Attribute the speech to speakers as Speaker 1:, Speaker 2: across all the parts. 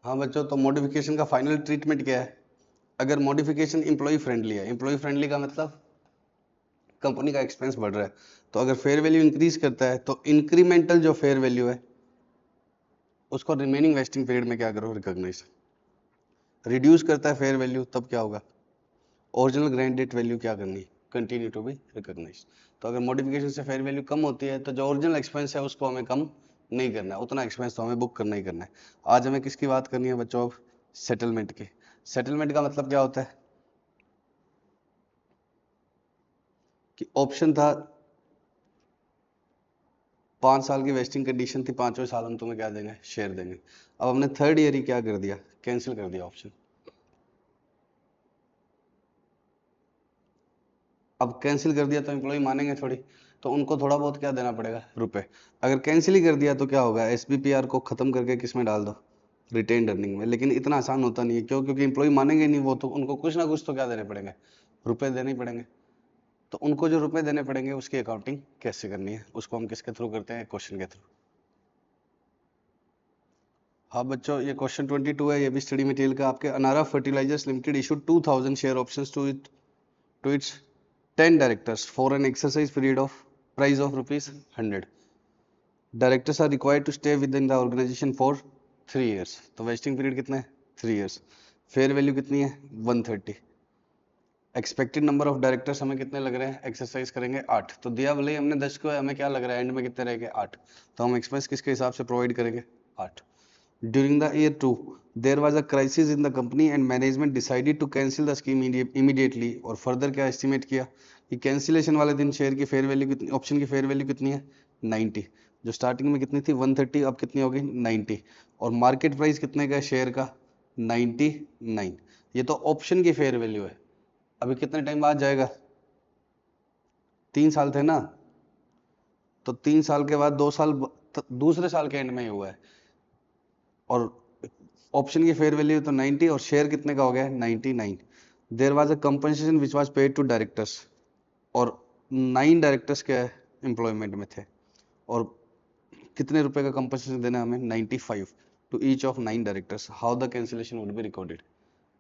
Speaker 1: हाँ बच्चों, तो मॉडिफिकेशन का फाइनल ट्रीटमेंट क्या है? अगर मॉडिफिकेशन एम्प्लॉय फ्रेंडली है, एम्प्लॉय फ्रेंडली का मतलब कंपनी का एक्सपेंस बढ़ रहा है, तो अगर फेयर वैल्यू इंक्रीज करता है तो इंक्रीमेंटल जो फेयर वैल्यू है उसको रिमेनिंग वेस्टिंग पीरियड में क्या करो, रिकॉग्नाइज। रिड्यूस करता है फेयर वैल्यू, तब क्या होगा? ओरिजिनल ग्रांट डेट वैल्यू क्या करनी, कंटिन्यू टू बी रिकॉग्नाइज। तो अगर मॉडिफिकेशन से फेयर वैल्यू कम होती है तो जो ओरिजिनल एक्सपेंस है उसको हमें कम नहीं करना है, उतना एक्सपेंस तो हमें बुक करना ही करना है। आज हमें किसकी बात करनी है बच्चों? अब सेटलमेंट की। सेटलमेंट का मतलब क्या होता है कि ऑप्शन था 5 साल की वेस्टिंग कंडीशन थी, 5वें साल हम तुम्हें क्या देंगे, शेयर देंगे। अब हमने थर्ड ईयर ही क्या कर दिया, कैंसिल कर दिया ऑप्शन। अब कैंसिल कर दिया तो एम्प्लॉय मानेंगे थोड़ी, तो उनको थोड़ा बहुत क्या देना पड़ेगा, रुपए। अगर कैंसिल ही कर दिया तो क्या होगा, एसबीपीआर को खत्म करके किस में डाल दो, रिटेन अर्निंग में। लेकिन इतना आसान होता नहीं है, क्यों? क्योंकि एम्प्लॉय मानेंगे नहीं, वो तो उनको कुछ ना कुछ तो क्या देने पड़ेंगे, रुपए देने ही पड़ेंगे। तो उनको जो रुपए देने पड़ेंगे उसकी अकाउंटिंग कैसे करनी है, उसको हम किसके थ्रू करते हैं, क्वेश्चन के थ्रू। हाँ बच्चों, ये क्वेश्चन 22 है, ये भी स्टडी मटेरियल का आपके। Anara fertilizers limited issued 2000 share options to its 10 directors for an exercise period of price of rupees 100. Directors are required to stay within the organization for 3 years. तो वेस्टिंग पीरियड कितना है, 3 years। Fair value कितनी है, 130। Expected number of directors हमें कितने लग रहे हैं, एक्सरसाइज करेंगे 8। तो दिया भले ही हमने 10 को है, हमें क्या लग रहा है एंड में कितने रहेंगे, 8। तो हम एक्सपेंस किसके हिसाब से प्रोवाइड करेंगे, 8। During the year 2, there was a crisis in the company and management decided to cancel the scheme immediately। और फर्दर क्या एस्टिमेट किया कि कैंसिलेशन वाले दिन शेयर की फेयर वैल्यू कितनी, ऑप्शन की फेयर वैल्यू कितनी है, 90। जो स्टार्टिंग में कितनी थी 130, अब कितनी होगी 90। और मार्केट प्राइस कितने का है शेयर का, 99। ये तो ऑप्शन की फेयर वैल्यू है। अभी कितने टाइम बाद जाएगा, 3 साल थे ना, तो 3 साल के बाद 2 साल दूसरे साल के एंड में ही हुआ है। और ऑप्शन की फेयर वैल्यू तो 90 और शेयर कितने का हो गया, 99। There was a compensation which was paid to directors. और 9 डायरेक्टर्स क्या है, एम्प्लॉयमेंट में थे। और कितने रुपए का कंपनसेशन देना हमें, 95 to each of 9 directors. How the cancellation would be recorded.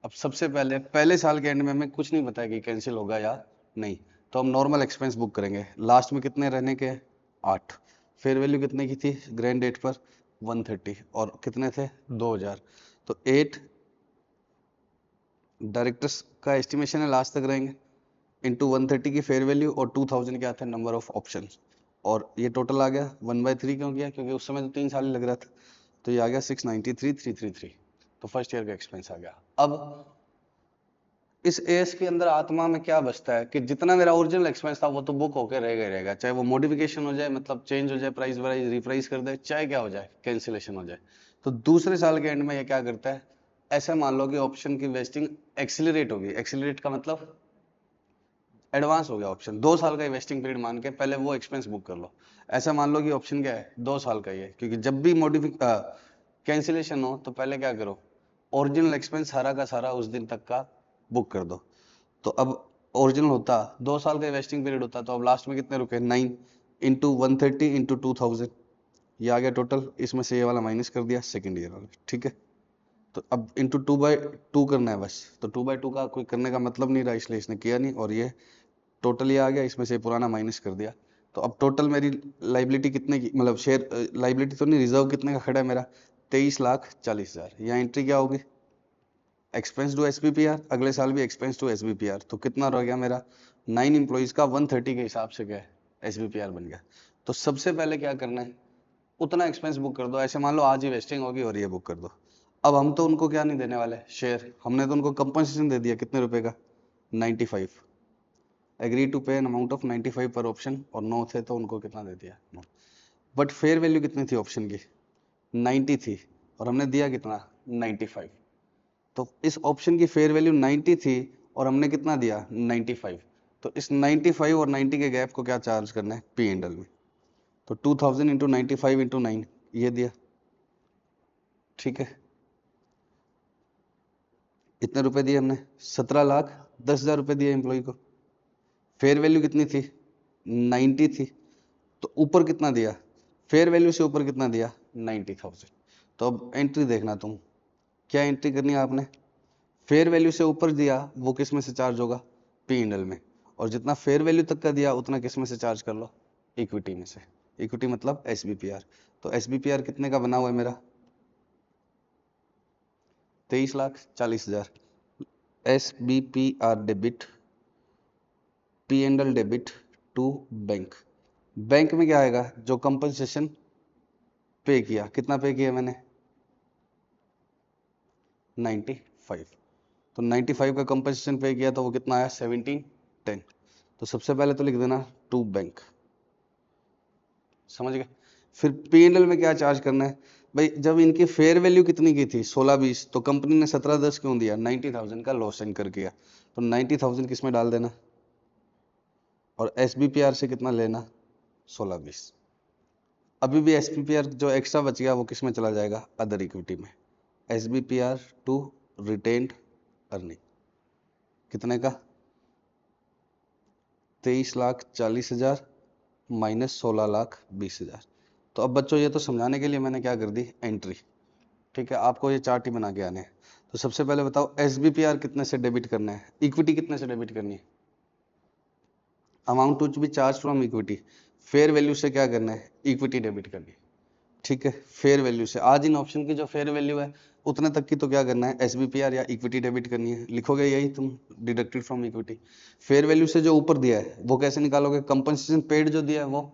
Speaker 1: अब सबसे पहले पहले साल के एंड में हमें कुछ नहीं बताया कि कैंसिल होगा या नहीं, तो हम नॉर्मल एक्सपेंस बुक करेंगे। लास्ट में कितने रहने के, 8। फेयर वैल्यू कितने की थी ग्रैंड डेट पर, 130। और कितने थे, 2000। तो 8 डायरेक्टर्स का एस्टिमेशन है, लास्ट तक रहेंगे, इंटू 130 की फेयर वैल्यू और 2000 क्या थे, नंबर ऑफ ऑप्शन। और ये टोटल आ गया 1/3। क्यों किया, क्योंकि उस समय तो 3 साल ही लग रहा था। तो ये आ गया 693,333। तो फर्स्ट ईयर का एक्सपेंस आ गया। अब इस एएस के अंदर आत्मा में क्या बचता है कि जितना मेरा ओरिजिनल एक्सपेंस था वो तो बुक होकर रहेगा ही रहेगा, चाहे वो मॉडिफिकेशन हो जाए, मतलब चेंज हो जाए, प्राइस वाइज रिप्राइस कर दे, चाहे क्या हो जाए, कैंसिलेशन हो जाए। तो दूसरे साल के एंड में ये क्या करता है, ऐसे मान लो कि ऑप्शन की वेस्टिंग एक्सिलरेट होगी। एक्सिलरेट का मतलब एडवांस हो गया ऑप्शन, 2 साल का वेस्टिंग पीरियड मान के पहले वो एक्सपेंस बुक कर लो। ऐसा मान लो कि ऑप्शन क्या है, 2 साल का ही है, क्योंकि जब भी कैंसिलेशन हो तो पहले क्या करो, ओरिजिनल एक्सपेंस सारा का सारा उस दिन तक का बुक कर दो। तो अब ओरिजिनल होता 2 साल का वेस्टिंग पीरियड होता, तो अब लास्ट में कितने रुके, 9 इंटू 130 इंटू 2000। ये आ गया टोटल, इसमें से ये वाला माइनस कर दिया सेकेंड ईयर वाला, ठीक है। तो अब इंटू 2/2 करना है बस। तो 2/2 का कोई करने का मतलब नहीं रहा, इसलिए इसने किया नहीं। और ये टोटल ये आ गया, इसमें से पुराना माइनस कर दिया। तो अब टोटल मेरी लाइबिलिटी कितने की, मतलब शेयर लाइबिलिटी तो नहीं, रिजर्व कितने का खड़ा है मेरा, 23,40,000। यहाँ एंट्री क्या होगी, एक्सपेंस टू एसबीपीआर। अगले साल भी एक्सपेंस टू एसबीपीआर। तो कितना रह गया मेरा, 9 एम्प्लॉइज का 130 के हिसाब से क्या है, एसबीपीआर बन गया। तो सबसे पहले क्या करना है, उतना एक्सपेंस बुक कर दो। ऐसे मान लो आज ही वेस्टिंग होगी और ये बुक कर दो। अब हम तो उनको क्या नहीं देने वाले, शेयर। हमने तो उनको कंपनसेशन दे दिया, कितने रुपए का, 95। एग्री टू पे एन अमाउंट ऑफ 95 पर ऑप्शन, और 9 थे तो उनको कितना दे दिया, 9। बट फेयर वैल्यू कितनी थी ऑप्शन की, 90 थी, और हमने दिया कितना, 95। तो इस ऑप्शन की फेयर वैल्यू 90 थी और हमने कितना दिया, 95। तो इस 95 और 90 के गैप को क्या चार्ज करना है, पी एंडल में। तो 2000 इंटू 95 इंटू 9, ये दिया, ठीक है। इतने रुपए दिए हमने, 17,10,000 रुपए दिए एम्प्लॉय को। फेयर वैल्यू कितनी थी, 90 थी। तो ऊपर कितना दिया, फेयर वैल्यू से ऊपर कितना दिया, 90,000। तो अब एंट्री देखना तुम, क्या एंट्री करनी है आपने, फेयर वैल्यू से ऊपर दिया वो किस में से चार्ज होगा, पी एंड एल में, और जितना फेयर वैल्यू तक का दिया उतना किस में से चार्ज कर लो, इक्विटी में से। इक्विटी मतलब एसबीपीआर। तो एसबीपीआर कितने का बना हुआ है मेरा, 23,40,000। SBPR debit, P and L debit to bank. Bank में क्या आएगा, जो कंपनसेशन पे किया, कितना पे किया मैंने, 95। तो 95 का कंपनसेशन पे किया तो वो कितना आया, 1710। तो सबसे पहले तो लिख देना टू बैंक, समझ गए। फिर पी एंड एल में क्या चार्ज करना है भाई, जब इनकी फेयर वैल्यू कितनी की थी 16,20, तो कंपनी ने 17,10 क्यों दिया, 90,000 का लॉस इनकर किया, तो 90,000 किस में डाल देना, और एसबीपीआर से कितना लेना, 16,20। अभी भी एसबीपीआर जो एक्स्ट्रा बच गया वो किस में चला जाएगा, अदर इक्विटी में। एसबीपीआर टू रिटेन्ड अर्निंग कितने का, 23,40,000 माइनस 16,20,000। तो अब बच्चों ये तो समझाने के लिए मैंने क्या कर दी, एंट्री। ठीक है, आपको ये चार्ट ही बना के आने हैं। तो सबसे पहले बताओ एसबीपीआर कितने से डेबिट करना है, इक्विटी कितने से डेबिट करनी है, amount to be charge from equity. Fair value से क्या करना है, इक्विटी डेबिट करनी है। ठीक है, फेयर वैल्यू से, आज इन ऑप्शन की जो फेयर वैल्यू है उतने तक की तो क्या करना है, एसबीपीआर या इक्विटी डेबिट करनी है, लिखोगे यही तुम, deducted from equity. Fair value से जो ऊपर दिया है वो कैसे निकालोगे, कंपनसेशन पेड जो दिया है वो,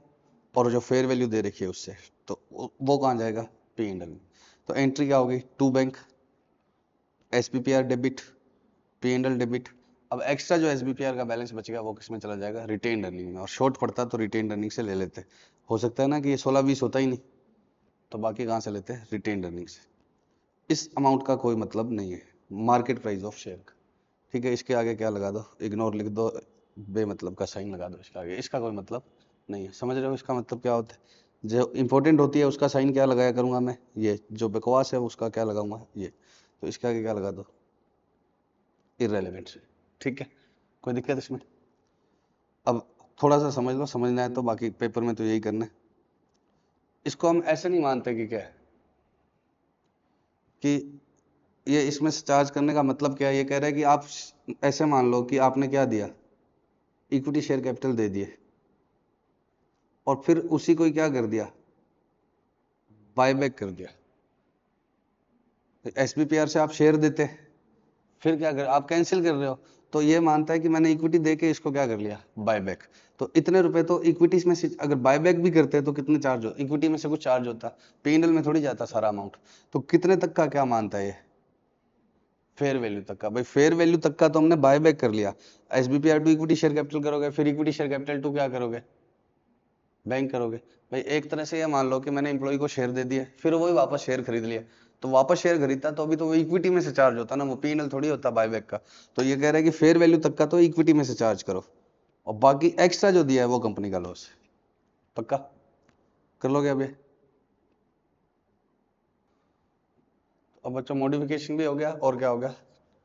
Speaker 1: और जो फेयर वैल्यू दे रखी है उससे, तो वो कहाँ जाएगा, पी एंड एल में। तो एंट्री क्या होगी, to bank, SBPR debit, P and L debit. अब एक्स्ट्रा जो एसबीपीआर का बैलेंस बच गया वो किस में चला जाएगा, रिटेन्ड अर्निंग में, और शॉर्ट पड़ता तो रिटेन्ड अर्निंग से ले लेते। हो सकता है ना कि ये 16-20 होता ही नहीं, तो बाकी कहाँ से लेते हैं, रिटेन्ड अर्निंग से। इस अमाउंट का कोई मतलब नहीं है, मार्केट प्राइस ऑफ शेयर का। ठीक है, इसके आगे क्या लगा दो, इग्नोर लिख दो, बेमतलब का साइन लगा दो इसके आगे, इसका कोई मतलब नहीं है। समझ रहे हो इसका मतलब क्या होता है, जो इंपॉर्टेंट होती है उसका साइन क्या लगाया करूंगा मैं, ये जो बकवास है उसका क्या लगाऊंगा ये। तो इसके आगे क्या लगा दो, इररेलेवेंट से। ठीक है, कोई दिक्कत इसमें। अब थोड़ा सा समझ लो, समझना है तो, बाकी पेपर में तो यही करना है। इसको हम ऐसे नहीं मानते कि क्या है, कि ये इसमें से चार्ज करने का मतलब क्या है, ये कह रहा है कि आप ऐसे मान लो कि आपने क्या दिया, इक्विटी शेयर कैपिटल दे दिए, और फिर उसी को ही क्या कर दिया, बायबैक कर दिया। एसबीपीआर से आप शेयर देते, फिर क्या कर, आप कैंसिल कर रहे हो, तो ये मानता है कि मैंने इक्विटी दे के इसको क्या कर लिया, बायबैक। तो इतने रुपए तो इक्विटी में से अगर बायबैक भी करते हैं तो कितने चार्ज हो, इक्विटी में से कुछ चार्ज होता, पी&एल में थोड़ी जाता सारा अमाउंट। तो कितने तक का क्या मानता है ये, फेयर वैल्यू तक का। भाई फेयर वैल्यू तक का तो हमने बाय बैक कर लिया, एसबीपीआर टू इक्विटी शेयर कैपिटल करोगे, फिर इक्विटी शेयर कैपिटल टू क्या करोगे, बैंक करोगे। भाई एक तरह से ये मान लो कि मैंने एम्प्लॉय को शेयर दे दिए, फिर वही वापस शेयर खरीद लिया, तो वापस शेयर खरीदता तो अभी तो वो इक्विटी में से चार्ज होता ना, वो पी&एल थोड़ी होता बायबैक का। तो ये कह रहा है कि फेयर वैल्यू तक का तो इक्विटी में से चार्ज करो, और बाकी एक्स्ट्रा जो दिया है वो कंपनी का लॉस है। पक्का कर लोगे अभी। अब बच्चों मॉडिफिकेशन भी हो गया, और क्या हो गया,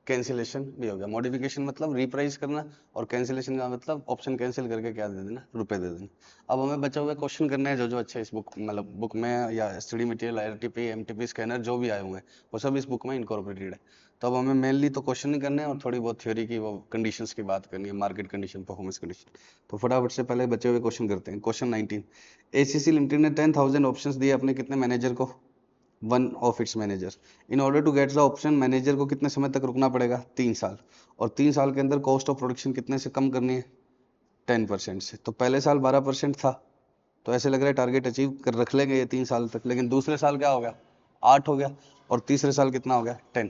Speaker 1: कैंसिलेशन भी हो गया। मॉडिफिकेशन मतलब रिप्राइस करना, और कैंसिलेशन का मतलब ऑप्शन कैंसिल करके क्या दे देना, रुपए दे देना। अब हमें बचे हुए क्वेश्चन करने हैं जो जो अच्छे इस बुक, मतलब बुक में या स्टडी मटेरियल, आईआरटीपी, एमटीपी स्कैनर जो भी आए हुए हैं वो सब इस बुक में इनकॉर्पोरेटेड है। तो अब हमें मेनली तो क्वेश्चन ही करने हैं, और थोड़ी बहुत थ्योरी की वो कंडीशंस की बात करनी है, मार्केट कंडीशन, परफॉर्मेंस कंडीशन। तो फटाफट से पहले बचे हुए क्वेश्चन करते हैं। क्वेश्चन 19, एसीसी लिमिटेड ने 10,000 ऑप्शंस दिए अपने कितने मैनेजर को, one of its manager. In order to get the option, manager को कितने समय तक रुकना पड़ेगा, 3 साल, और 3 साल के अंदर कॉस्ट ऑफ प्रोडक्शन कितने से कम करनी है, 10% से। तो पहले साल 12% था, तो ऐसे लग रहा है टारगेट अचीव कर रख लेंगे ये 3 साल तक, लेकिन दूसरे साल क्या हो गया, 8 हो गया, और तीसरे साल कितना हो गया, 10।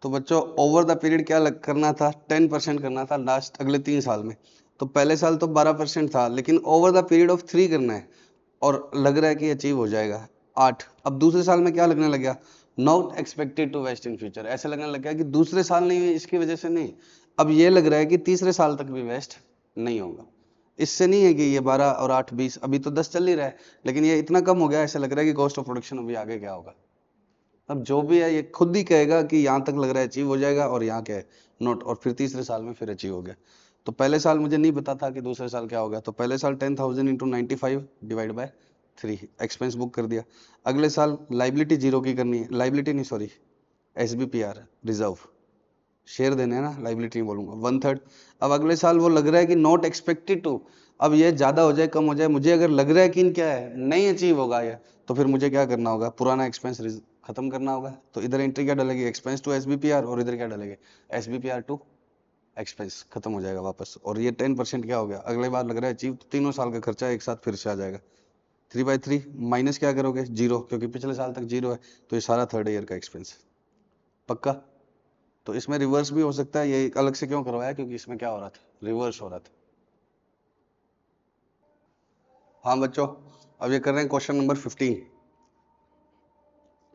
Speaker 1: तो बच्चों ओवर द पीरियड क्या करना था, 10% करना था लास्ट अगले 3 साल में। तो पहले साल तो 12% था, लेकिन ओवर द पीरियड ऑफ 3 करना है, और लग रहा है कि अचीव हो जाएगा 8। अब दूसरे साल में क्या लगने लग गया, not expected to vest in future, ऐसे लगने लग गया कि दूसरे साल नहीं हुई इसकी वजह से नहीं, अब ये लग रहा है कि तीसरे साल तक भी वेस्ट नहीं होगा। इससे नहीं है कि ये 12 और 8 20, अभी तो 10 चल ही रहा है, लेकिन ये इतना कम हो गया, ऐसा लग रहा है कि कॉस्ट ऑफ प्रोडक्शन अभी आगे क्या होगा। अब जो भी है ये खुद ही कहेगा कि यहाँ तक लग रहा है अचीव हो जाएगा, और यहाँ क्या है नोट, और फिर तीसरे साल में फिर अचीव हो गया। तो पहले साल मुझे नहीं पता था कि दूसरे साल क्या होगा, तो पहले साल 10,000 into 95 divide by 3 expense book कर दिया। अगले साल लाइबिलिटी जीरो की करनी है, लाइबिलिटी नहीं सॉरी, SBPR रिजर्व, शेयर देने हैं ना, लाइबिलिटी नहीं बोलूंगा, 1/3। अब अगले साल वो लग रहा है कि नॉट एक्सपेक्टेड टू, अब ये ज्यादा हो जाए कम हो जाए, मुझे अगर लग रहा है कि इन क्या है नहीं अचीव होगा ये, तो फिर मुझे क्या करना होगा, पुराना एक्सपेंस खत्म करना होगा। तो इधर एंट्री क्या डलेगी, एक्सपेंस टू SBPR, और इधर क्या डलेगी, SBPR टू एक्सपेंस, खत्म हो जाएगा वापस। और ये 10% क्या हो गया, अगले बार लग रहा है अचीव, तो तीनों साल का खर्चा एक साथ फिर से आ जाएगा। 3/3 माइनस क्या करोगे, जीरो, क्योंकि पिछले साल तक जीरो है, तो ये सारा थर्ड ईयर का एक्सपेंस पक्का। तो इसमें रिवर्स भी हो सकता है, ये अलग से क्यों करवाया, क्योंकि इसमें क्या हो रहा था, रिवर्स हो रहा था। हाँ बच्चों, अब ये कर रहे हैं question number 15।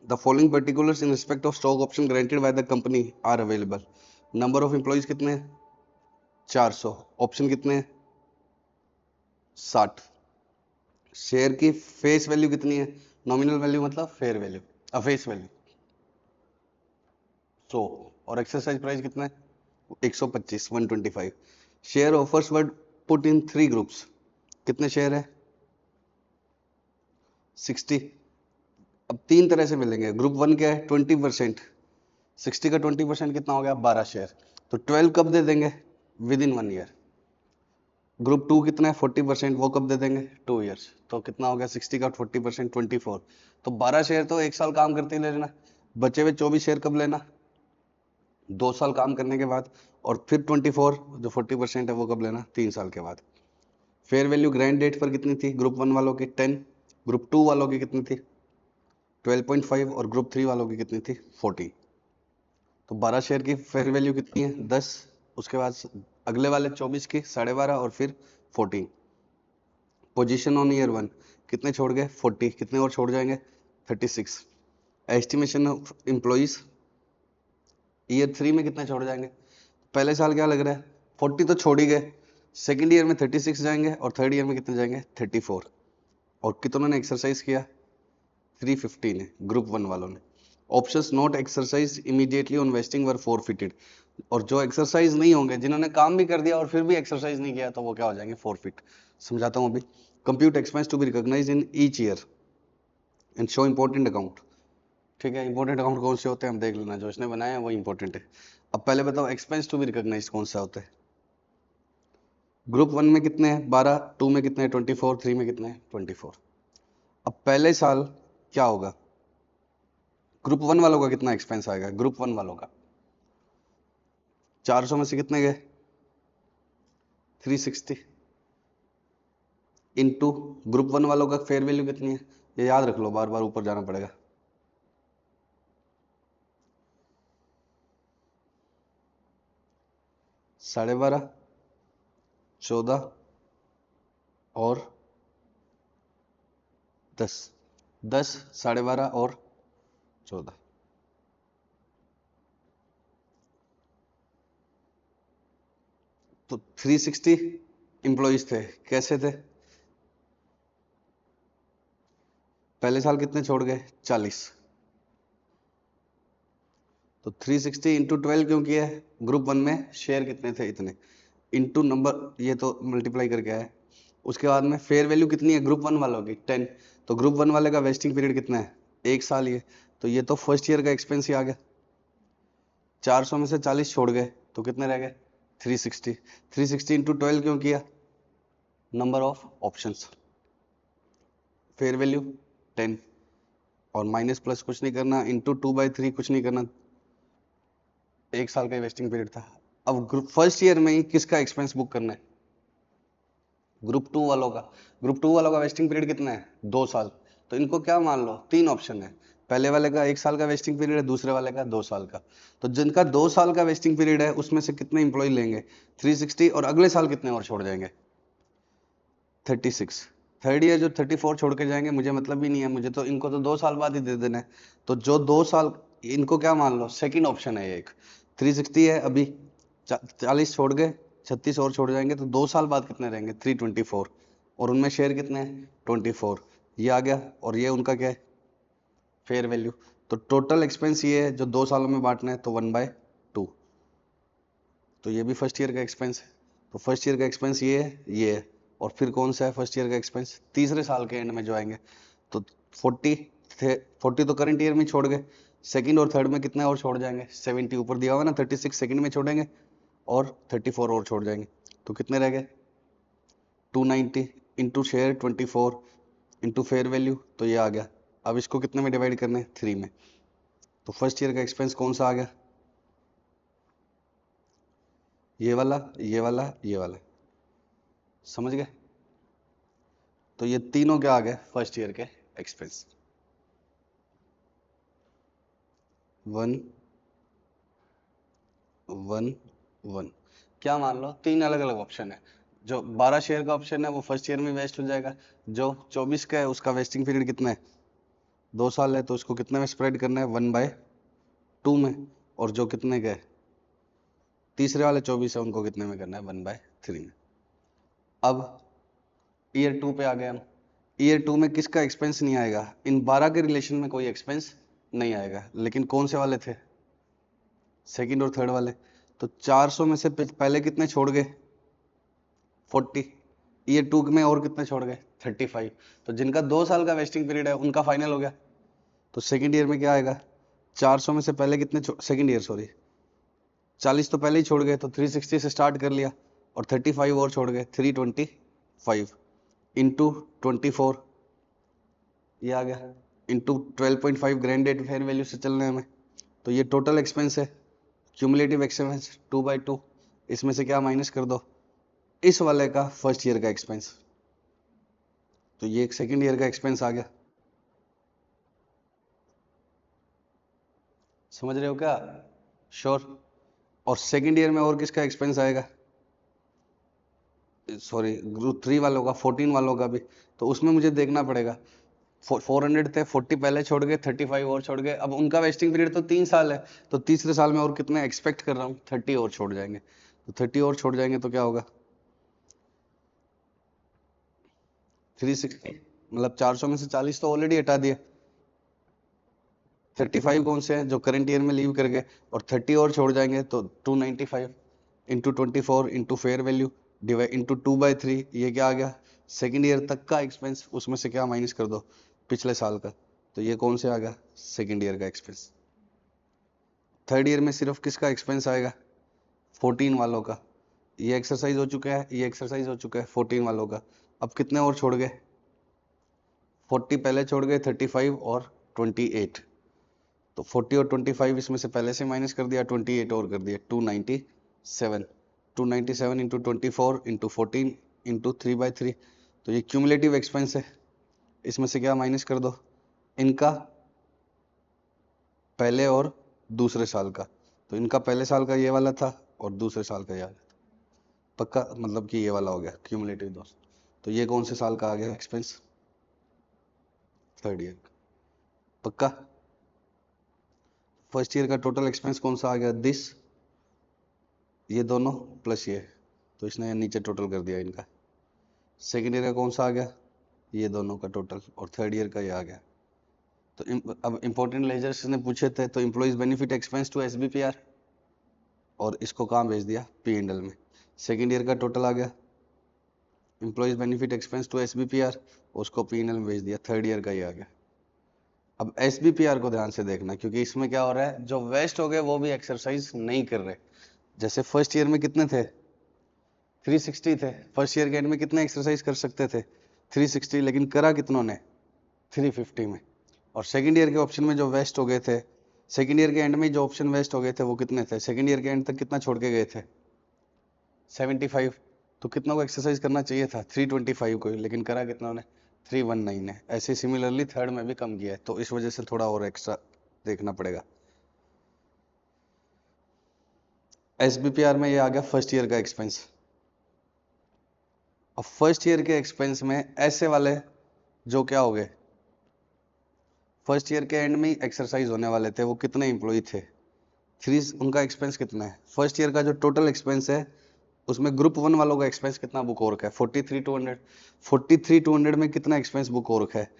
Speaker 1: The following particulars in respect of stock option granted by the company are available. Number of employees कितने हैं, 400, ऑप्शन कितने हैं, 60, शेयर की फेस वैल्यू कितनी है, नॉमिनल वैल्यू मतलब फेयर वैल्यू, फेस वैल्यू 100, और एक्सरसाइज प्राइस कितना है 125, 125। Share offers were put in 3 groups, कितने शेयर है 60। अब 3 तरह से मिलेंगे, ग्रुप 1 क्या है 20%, 60 का 20% कितना हो गया 12 शेयर, तो 12 कब दे देंगे, विद इन 1 ईयर। ग्रुप 2 कितना है 40%, वो कब दे देंगे 2 ईयर्स, तो कितना हो गया 60 का 40% 24, तो 12 शेयर तो एक साल काम करते ही ले लेना, बचे हुए 24 शेयर कब लेना, 2 साल काम करने के बाद, और फिर 24 जो 40% है वो कब लेना, 3 साल के बाद। फेयर वैल्यू ग्रैंड डेट पर कितनी थी, ग्रुप 1 वालों की 10, ग्रुप 2 वालों की कितनी थी 12.5, और ग्रुप 3 वालों की कितनी थी 40। तो 12 शेयर की फेयर वैल्यू कितनी है 10, उसके बाद अगले वाले 24 की 12.5, और फिर 14। पोजीशन ऑन ईयर 1 कितने छोड़ गए 40, कितने और छोड़ जाएंगे 36। एस्टिमेशन ऑफ एम्प्लॉइज ईयर 3 में कितने छोड़ जाएंगे, पहले साल क्या लग रहा है 40 तो छोड़ ही गए, सेकेंड ईयर में 36 जाएंगे, और थर्ड ईयर में कितने जाएंगे 34। और कितनों ने एक्सरसाइज किया 350 ने, ग्रुप 1 वालों ने। Options not exercise immediately on wasting were forfeited, और जो एक्सरसाइज नहीं होंगे, जिन्होंने काम भी कर दिया और फिर भी एक्सरसाइज नहीं किया, तो वो क्या हो जाएंगे फॉरफिट। समझाता हूं अभी। Compute expense to be recognised in each year and show important account. ठीक है, इंपॉर्टेंट अकाउंट कौन से होते हैं हम देख लेना, जो इसने बनाया है वो इंपॉर्टेंट है। अब पहले बताओ एक्सपेंस टू बी रिकॉग्नाइज्ड कौन सा होता है, ग्रुप 1 में कितने हैं 12, 2 में कितने हैं 24, 3 में कितने हैं 24। अब पहले साल क्या होगा, ग्रुप 1 वालों का कितना एक्सपेंस आएगा, ग्रुप 1 वालों का 400 में से कितने गए 360, इनटू ग्रुप 1 वालों का फेयर वैल्यू कितनी है, ये याद रख लो, बार बार ऊपर जाना पड़ेगा, 12.5, 14 और 10, 10, 12.5 और 14। तो 360 एम्प्लॉइज थे, कैसे थे, पहले साल कितने छोड़ गए 40, तो 360 इंटू 12 क्यों किया है, ग्रुप 1 में शेयर कितने थे इतने, इंटू नंबर, ये तो मल्टीप्लाई करके आया है। उसके बाद में फेयर वैल्यू कितनी है ग्रुप 1 वालों की 10, तो ग्रुप 1 वाले का वेस्टिंग पीरियड कितना है 1 साल, ये तो ये तो फर्स्ट ईयर का एक्सपेंस ही आ गया। 400 में से 40 छोड़ गए, तो कितने रह गए 360, 360 इंटू 12 क्यों किया, number of options, fair value 10, और माइनस प्लस कुछ नहीं करना, इंटू 2/3 कुछ नहीं करना, 1 साल का वेस्टिंग पीरियड था। अब ग्रुप फर्स्ट ईयर में ही किसका एक्सपेंस बुक करना है, ग्रुप 2 वालों का। ग्रुप 2 वालों का वेस्टिंग पीरियड कितना है 2 साल, तो इनको क्या मान लो 3 ऑप्शन है, पहले वाले का 1 साल का वेस्टिंग पीरियड है, दूसरे वाले का 2 साल का। तो जिनका 2 साल का वेस्टिंग पीरियड है उसमें से कितने इंप्लॉय लेंगे 360, और अगले साल कितने और छोड़ जाएंगे 36। थर्ड ईयर जो 34 छोड़ के जाएंगे मुझे मतलब ही नहीं है, मुझे तो इनको तो 2 साल बाद ही दे देना है। तो जो 2 साल, इनको क्या मान लो सेकंड ऑप्शन है, एक 360 है अभी, 40 छोड़ गए, 36 और छोड़ जाएंगे, तो 2 साल बाद कितने रहेंगे 324, और उनमें शेयर कितने हैं 24, ये आ गया, और ये उनका क्या है फेयर वैल्यू। तो टोटल एक्सपेंस ये है जो 2 सालों में बांटना है, तो 1/2, तो ये भी फर्स्ट ईयर का एक्सपेंस है, तो फर्स्ट ईयर का एक्सपेंस ये है, और फिर कौन सा है फर्स्ट ईयर का एक्सपेंस, तीसरे साल के एंड में जो आएंगे। तो 40 थे, 40 तो करंट ईयर में छोड़ गए, सेकंड और थर्ड में कितने और छोड़ जाएंगे, 70 ऊपर दिया हुआ ना, 36 सेकंड में छोड़ेंगे और 34 और छोड़ जाएंगे, तो कितने रह गए 290 into share 24 into fair value, तो ये आ गया। अब इसको कितने में डिवाइड करना है, 3 में। तो फर्स्ट ईयर का एक्सपेंस कौन सा आ गया, ये वाला, ये वाला, ये वाला, समझ गए। तो ये तीनों क्या आ गए फर्स्ट ईयर के एक्सपेंस। 1 1 1। क्या मान लो तीन अलग अलग ऑप्शन है, जो 12 शेयर का ऑप्शन है वो फर्स्ट ईयर में वेस्ट हो जाएगा, जो 24 का है उसका वेस्टिंग पीरियड कितना है, 2 साल है, तो उसको कितने में स्प्रेड करना है, 1/2 में। और जो कितने का है, तीसरे वाले 24 है, उनको कितने में करना है, 1/3 में। अब ईयर 2 पे आ गए हम। ईयर 2 में किसका एक्सपेंस नहीं आएगा, इन 12 के रिलेशन में कोई एक्सपेंस नहीं आएगा, लेकिन कौन से वाले थे, सेकंड और थर्ड वाले। तो 400 में से पहले कितने छोड़ गए, 40। ईयर 2 में और कितने छोड़ गए, 35। तो जिनका 2 साल का वेस्टिंग पीरियड है उनका फाइनल हो गया। तो सेकंड ईयर में क्या आएगा, 400 में से पहले कितने, सेकंड ईयर सॉरी, 40 तो पहले ही छोड़ गए, तो 360 से स्टार्ट कर लिया, और 35 और छोड़ गए, 325 इंटू 24, ये आ गया, into 12.5 grant date fair value से चलना है हमें। तो ये टोटल एक्सपेंस है, क्यूमुलेटिव एक्सपेंस 2/2। इसमें से क्या माइनस कर दो, इस वाले का फर्स्ट ईयर का एक्सपेंस, तो ये एक सेकंड ईयर का एक्सपेंस आ गया। समझ रहे हो क्या, श्योर। और सेकंड ईयर में और किसका एक्सपेंस आएगा, सॉरी ग्रुप 3 वालों का, 14 वालों का भी। तो उसमें मुझे देखना पड़ेगा, 400 थे, 40 पहले छोड़ गए, 35 और छोड़ गए। अब उनका वेस्टिंग पीरियड तो 3 साल है, तो तीसरे साल में और कितने एक्सपेक्ट कर रहा हूँ, 30 और छोड़ जाएंगे। तो 30 और छोड़ जाएंगे तो क्या होगा, 360, मतलब 400 में से 40 तो ऑलरेडी हटा दिए, 35 कौन से हैं जो करंट ईयर में लीव कर गए, और 30 और छोड़ जाएंगे, तो 295 into 24 into fair value divide into 2/3, ये क्या आ गया, सेकेंड ईयर तक का एक्सपेंस। उसमें से क्या माइनस कर दो, पिछले साल का, तो ये कौन से आ गया, सेकेंड ईयर का एक्सपेंस। थर्ड ईयर में सिर्फ किसका एक्सपेंस आएगा, 14 वालों का। ये एक्सरसाइज हो चुका है, ये एक्सरसाइज हो चुका है 14 वालों का। अब कितने और छोड़ गए, 40 पहले छोड़ गए, 35 और 28। तो 40 और 25 इसमें से पहले से माइनस कर दिया, 28 और कर दिया, 297। 297 इंटू 24 इंटू 14 इंटू 3/3, तो ये क्यूमुलेटिव एक्सपेंस है। इसमें से क्या माइनस कर दो, इनका पहले और दूसरे साल का। तो इनका पहले साल का ये वाला था और दूसरे साल का ये वाला था, पक्का, मतलब कि ये वाला हो गया क्यूमुलेटिव दोस्त। तो ये कौन से साल का आ गया एक्सपेंस, थर्ड ईयर का, पक्का। फर्स्ट ईयर का टोटल एक्सपेंस कौन सा आ गया, दिस, ये दोनों प्लस ये, तो इसने नीचे टोटल कर दिया इनका। सेकेंड ईयर का कौन सा आ गया, ये दोनों का टोटल, और थर्ड ईयर का ये आ गया। तो अब इंपॉर्टेंट लेजर्स ने पूछे थे, तो employees benefit expense to SBPR, और इसको कहाँ भेज दिया, P&L में। सेकेंड ईयर का टोटल आ गया, employees benefit expense to SBPR, उसको P&L में भेज दिया। थर्ड ईयर का ये आ गया। अब SBPR को ध्यान से देखना, क्योंकि इसमें क्या हो रहा है, जो वेस्ट हो गए वो भी एक्सरसाइज नहीं कर रहे। जैसे फर्स्ट ईयर में कितने थे, 360 थे, फर्स्ट ईयर के एंड में कितने एक्सरसाइज कर सकते थे, 360, लेकिन करा कितनों ने, 350 में। और सेकंड ईयर के ऑप्शन में जो वेस्ट हो गए थे, सेकंड ईयर के एंड में जो ऑप्शन वेस्ट हो गए थे वो कितने थे, सेकंड ईयर के एंड तक कितना छोड़ के गए थे, 75। तो कितना को एक्सरसाइज करना चाहिए था, 325 को, लेकिन करा कितना ने, 319 है। ऐसे सिमिलरली थर्ड में भी कम किया है, तो इस वजह से थोड़ा और एक्स्ट्रा देखना पड़ेगा। SBPR में ये आ गया फर्स्ट ईयर का एक्सपेंस। अब फर्स्ट ईयर के एक्सपेंस में ऐसे वाले जो क्या हो गए, फर्स्ट ईयर के एंड में एक्सरसाइज होने वाले थे, वो कितने एम्प्लॉय थे, 3, उनका एक्सपेंस कितना है। फर्स्ट ईयर का जो टोटल एक्सपेंस है, उसमें ग्रुप 1 वालों का एक्सपेंस कितना बुक हो रखा है, 43,200। 43,200 में कितना एक्सपेंस बुक हो रखा है,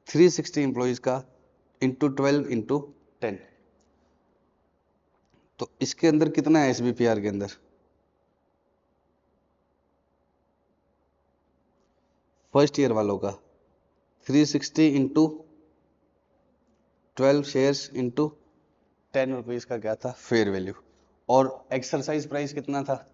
Speaker 1: 360 एम्प्लॉयज का इंटू 12 इंटू 10। तो इसके अंदर कितना है SBPR के अंदर, फर्स्ट ईयर वालों का 360 इंटू 12 शेयर्स इंटू 10 रुपीज का क्या था फेयर वैल्यू, और एक्सरसाइज प्राइस कितना था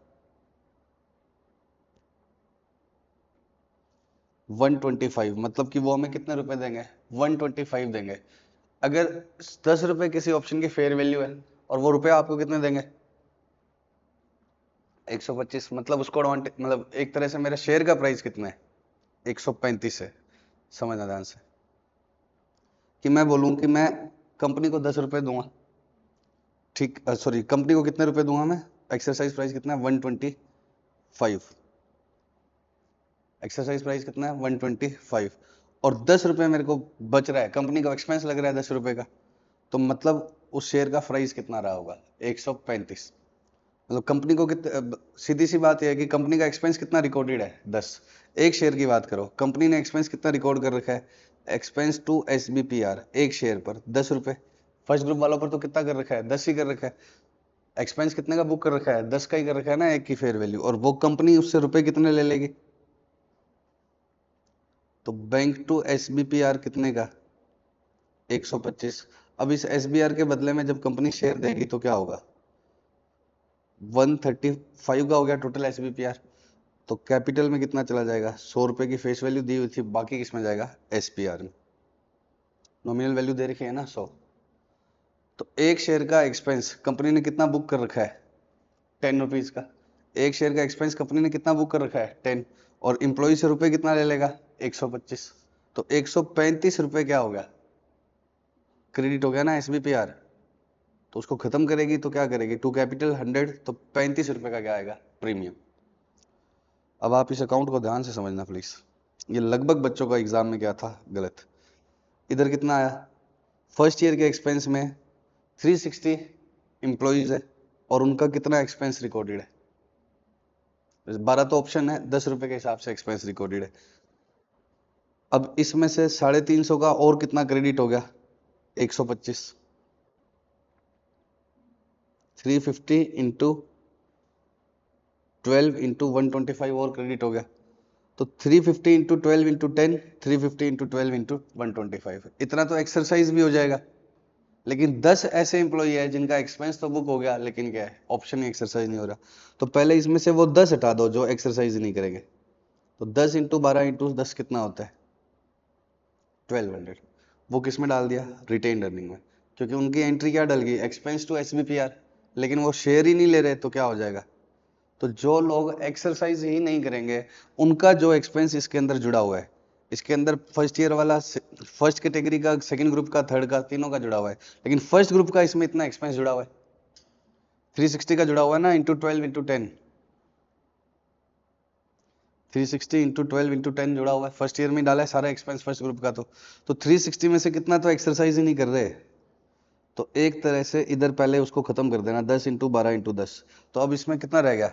Speaker 1: 125, मतलब कि वो हमें कितने रुपए देंगे 125 देंगे। अगर 10 रुपए किसी ऑप्शन की फेयर वैल्यू है और वो रुपए आपको कितने देंगे 125, मतलब उसको मतलब एक तरह से मेरे शेयर का प्राइस कितना है 135 है। समझना ध्यान से कि मैं बोलूं कि मैं कंपनी को 10 रुपए दूंगा, ठीक, सॉरी कंपनी को कितने रुपए दूंगा मैं, एक्सरसाइज प्राइस कितना है 125, एक्सरसाइज प्राइस कितना है 125, और 10 रुपए मेरे को बच रहा है, कंपनी का एक्सपेंस लग रहा है 10 रुपए का, तो मतलब उस शेयर का प्राइस कितना रहा होगा 135। मतलब कंपनी को सीधी सी बात यह है कि कंपनी का एक्सपेंस कितना रिकॉर्डेड है 10, एक शेयर की बात करो, कंपनी ने एक्सपेंस कितना रिकॉर्ड कर रखा है, एक्सपेंस टू एसबीपीआर एक शेयर पर 10 रुपए, फर्स्ट ग्रुप वालों पर तो कितना कर रखा है 10 ही कर रखा है, एक्सपेंस कितने का बुक कर रखा है 10 का ही कर रखा है ना, एक की फेयर वैल्यू, और वो कंपनी उससे रुपए कितने ले लेगी, तो बैंक टू एसबीपीआर कितने का 125। अब इस एसबीआर के बदले में जब कंपनी शेयर देगी तो क्या होगा 135 का हो गया टोटल एसबीपीआर, तो कैपिटल में कितना चला जाएगा 100 रुपए की फेस वैल्यू दी हुई थी, बाकी किसमें जाएगा एसपीआर में, नॉमिनल वैल्यू दे रखी है ना 100, तो एक शेयर का एक्सपेंस कंपनी ने कितना बुक कर रखा है 10 रुपीज का, एक शेयर का एक्सपेंस कंपनी ने कितना बुक कर रखा है 10, और इंप्लॉय से रुपए कितना ले लेगा 125, तो 135 रुपए क्या हो गया क्रेडिट हो गया ना एसबीपीआर, तो उसको खत्म करेगी तो क्या करेगी टू कैपिटल 100, तो 35 रुपए का क्या आएगा प्रीमियम। अब आप इस अकाउंट को ध्यान से समझना प्लीज, ये लगभग बच्चों का एग्जाम में क्या था गलत, इधर कितना आया फर्स्ट ईयर के एक्सपेंस में 360 एम्प्लॉइज है और उनका कितना एक्सपेंस रिकॉर्डेड है 12, तो ऑप्शन है 10 रुपए के हिसाब से एक्सपेंस रिकॉर्डेड है। अब इसमें से 350 का और कितना क्रेडिट हो गया 125, 350 इंटू 12 इंटू 125 और क्रेडिट हो गया, तो 350 इंटू 12 इंटू 10, 350 इंटू 12 इंटू 125, इतना तो एक्सरसाइज भी हो जाएगा। लेकिन 10 ऐसे एम्प्लॉई है जिनका एक्सपेंस तो बुक हो गया, लेकिन क्या है ऑप्शन एक्सरसाइज नहीं हो रहा, तो पहले इसमें से वो 10 हटा दो जो एक्सरसाइज नहीं करेंगे, तो 10 इंटू 12 इंटू 10 कितना होता है 1200, वो किस में डाल दिया रिटेन अर्निंग में, क्योंकि उनकी एंट्री क्या डल गई एक्सपेंस टू एसबीपीआर, लेकिन वो शेयर ही नहीं ले रहे तो क्या हो जाएगा, तो जो लोग एक्सरसाइज ही नहीं करेंगे उनका जो एक्सपेंस इसके अंदर जुड़ा हुआ है, इसके अंदर फर्स्ट ईयर वाला फर्स्ट कैटेगरी का, सेकंड ग्रुप का, थर्ड का, तीनों का जुड़ा हुआ है, लेकिन फर्स्ट ग्रुप का इसमें इतना एक्सपेंस जुड़ा हुआ है 360 का जुड़ा हुआ है ना, इंटू 12 इंटू 10, 360 इंटू 12 इंटू 10 जुड़ा हुआ है, फर्स्ट ईयर में डाला है सारा एक्सपेंस फर्स्ट ग्रुप का, तो 360 में से कितना तो एक्सरसाइज ही नहीं कर रहे, तो एक तरह से इधर पहले उसको खत्म कर देना 10 इंटू 12 इंटू 10, तो अब इसमें कितना रह गया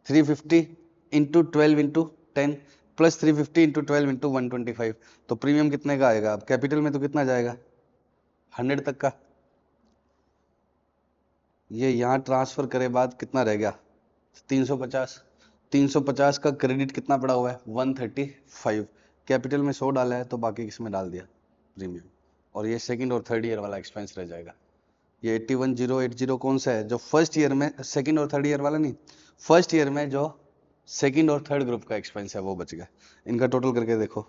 Speaker 1: 350 into 12 into 10 plus 350 into 12 into 125, तो प्रीमियम कितने का आएगा, अब कैपिटल में तो कितना जाएगा 100 तक का, ये यहाँ ट्रांसफर करे बाद कितना रह गया 350, 350 का क्रेडिट कितना पड़ा हुआ है 135, कैपिटल में 100 डाला है तो बाकी किसमें डाल दिया प्रीमियम, और ये सेकंड और थर्ड ईयर वाला एक्सपेंस रह जाएगा। ये 81080 कौन सा है जो फर्स्ट ईयर में, सेकंड और थर्ड ईयर वाला नहीं, फर्स्ट ईयर में जो सेकंड और थर्ड ग्रुप का एक्सपेंस है वो बच गया, इनका टोटल करके देखो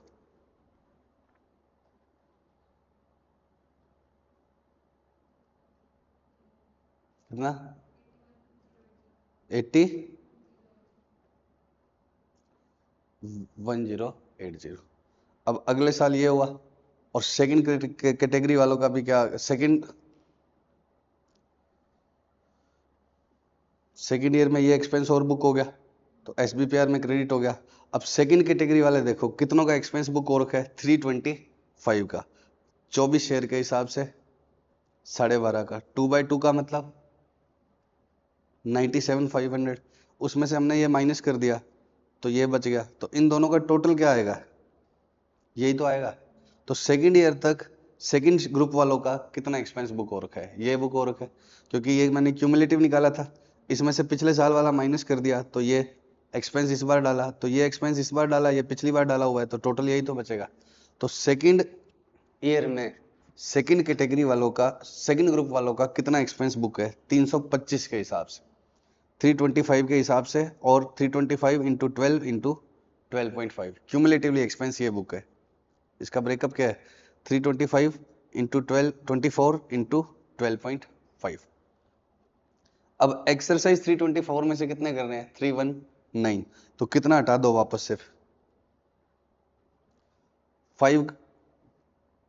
Speaker 1: कितना 1080। अब अगले साल ये हुआ, और सेकंड कैटेगरी वालों का भी क्या, सेकंड ईयर में ये एक्सपेंस और बुक हो गया तो एसबीपीआर में क्रेडिट हो गया। अब सेकंड कैटेगरी वाले देखो कितनों का एक्सपेंस बुक हो रखा है 325 का, 24 शेयर के हिसाब से 12.5 का, 2/2 का मतलब 97,500, उसमें से हमने ये माइनस कर दिया तो ये बच गया, तो इन दोनों का टोटल क्या आएगा यही तो आएगा। तो सेकंड ईयर तक सेकंड ग्रुप वालों का कितना एक्सपेंस बुक हो रखा है, ये बुक हो रखा है क्योंकि ये मैंने क्यूमुलेटिव निकाला था, इसमें से पिछले साल वाला माइनस कर दिया तो ये एक्सपेंस इस बार डाला, तो ये एक्सपेंस इस बार डाला, ये पिछली बार डाला हुआ है, तो टोटल यही तो बचेगा। तो सेकंड ईयर में सेकंड कैटेगरी वालों का, सेकंड ग्रुप वालों का कितना एक्सपेंस बुक है 325 के हिसाब से, 325 के हिसाब से, और 325 इंटू 12 इंटू 12.5 क्यूमुलेटिवली एक्सपेंस ये बुक है। इसका ब्रेकअप क्या है 325 इंटू 12 24 इंटू 12.5। अब एक्सरसाइज 324 में से कितने करने हैं 319, तो कितना हटा दो वापस से 5,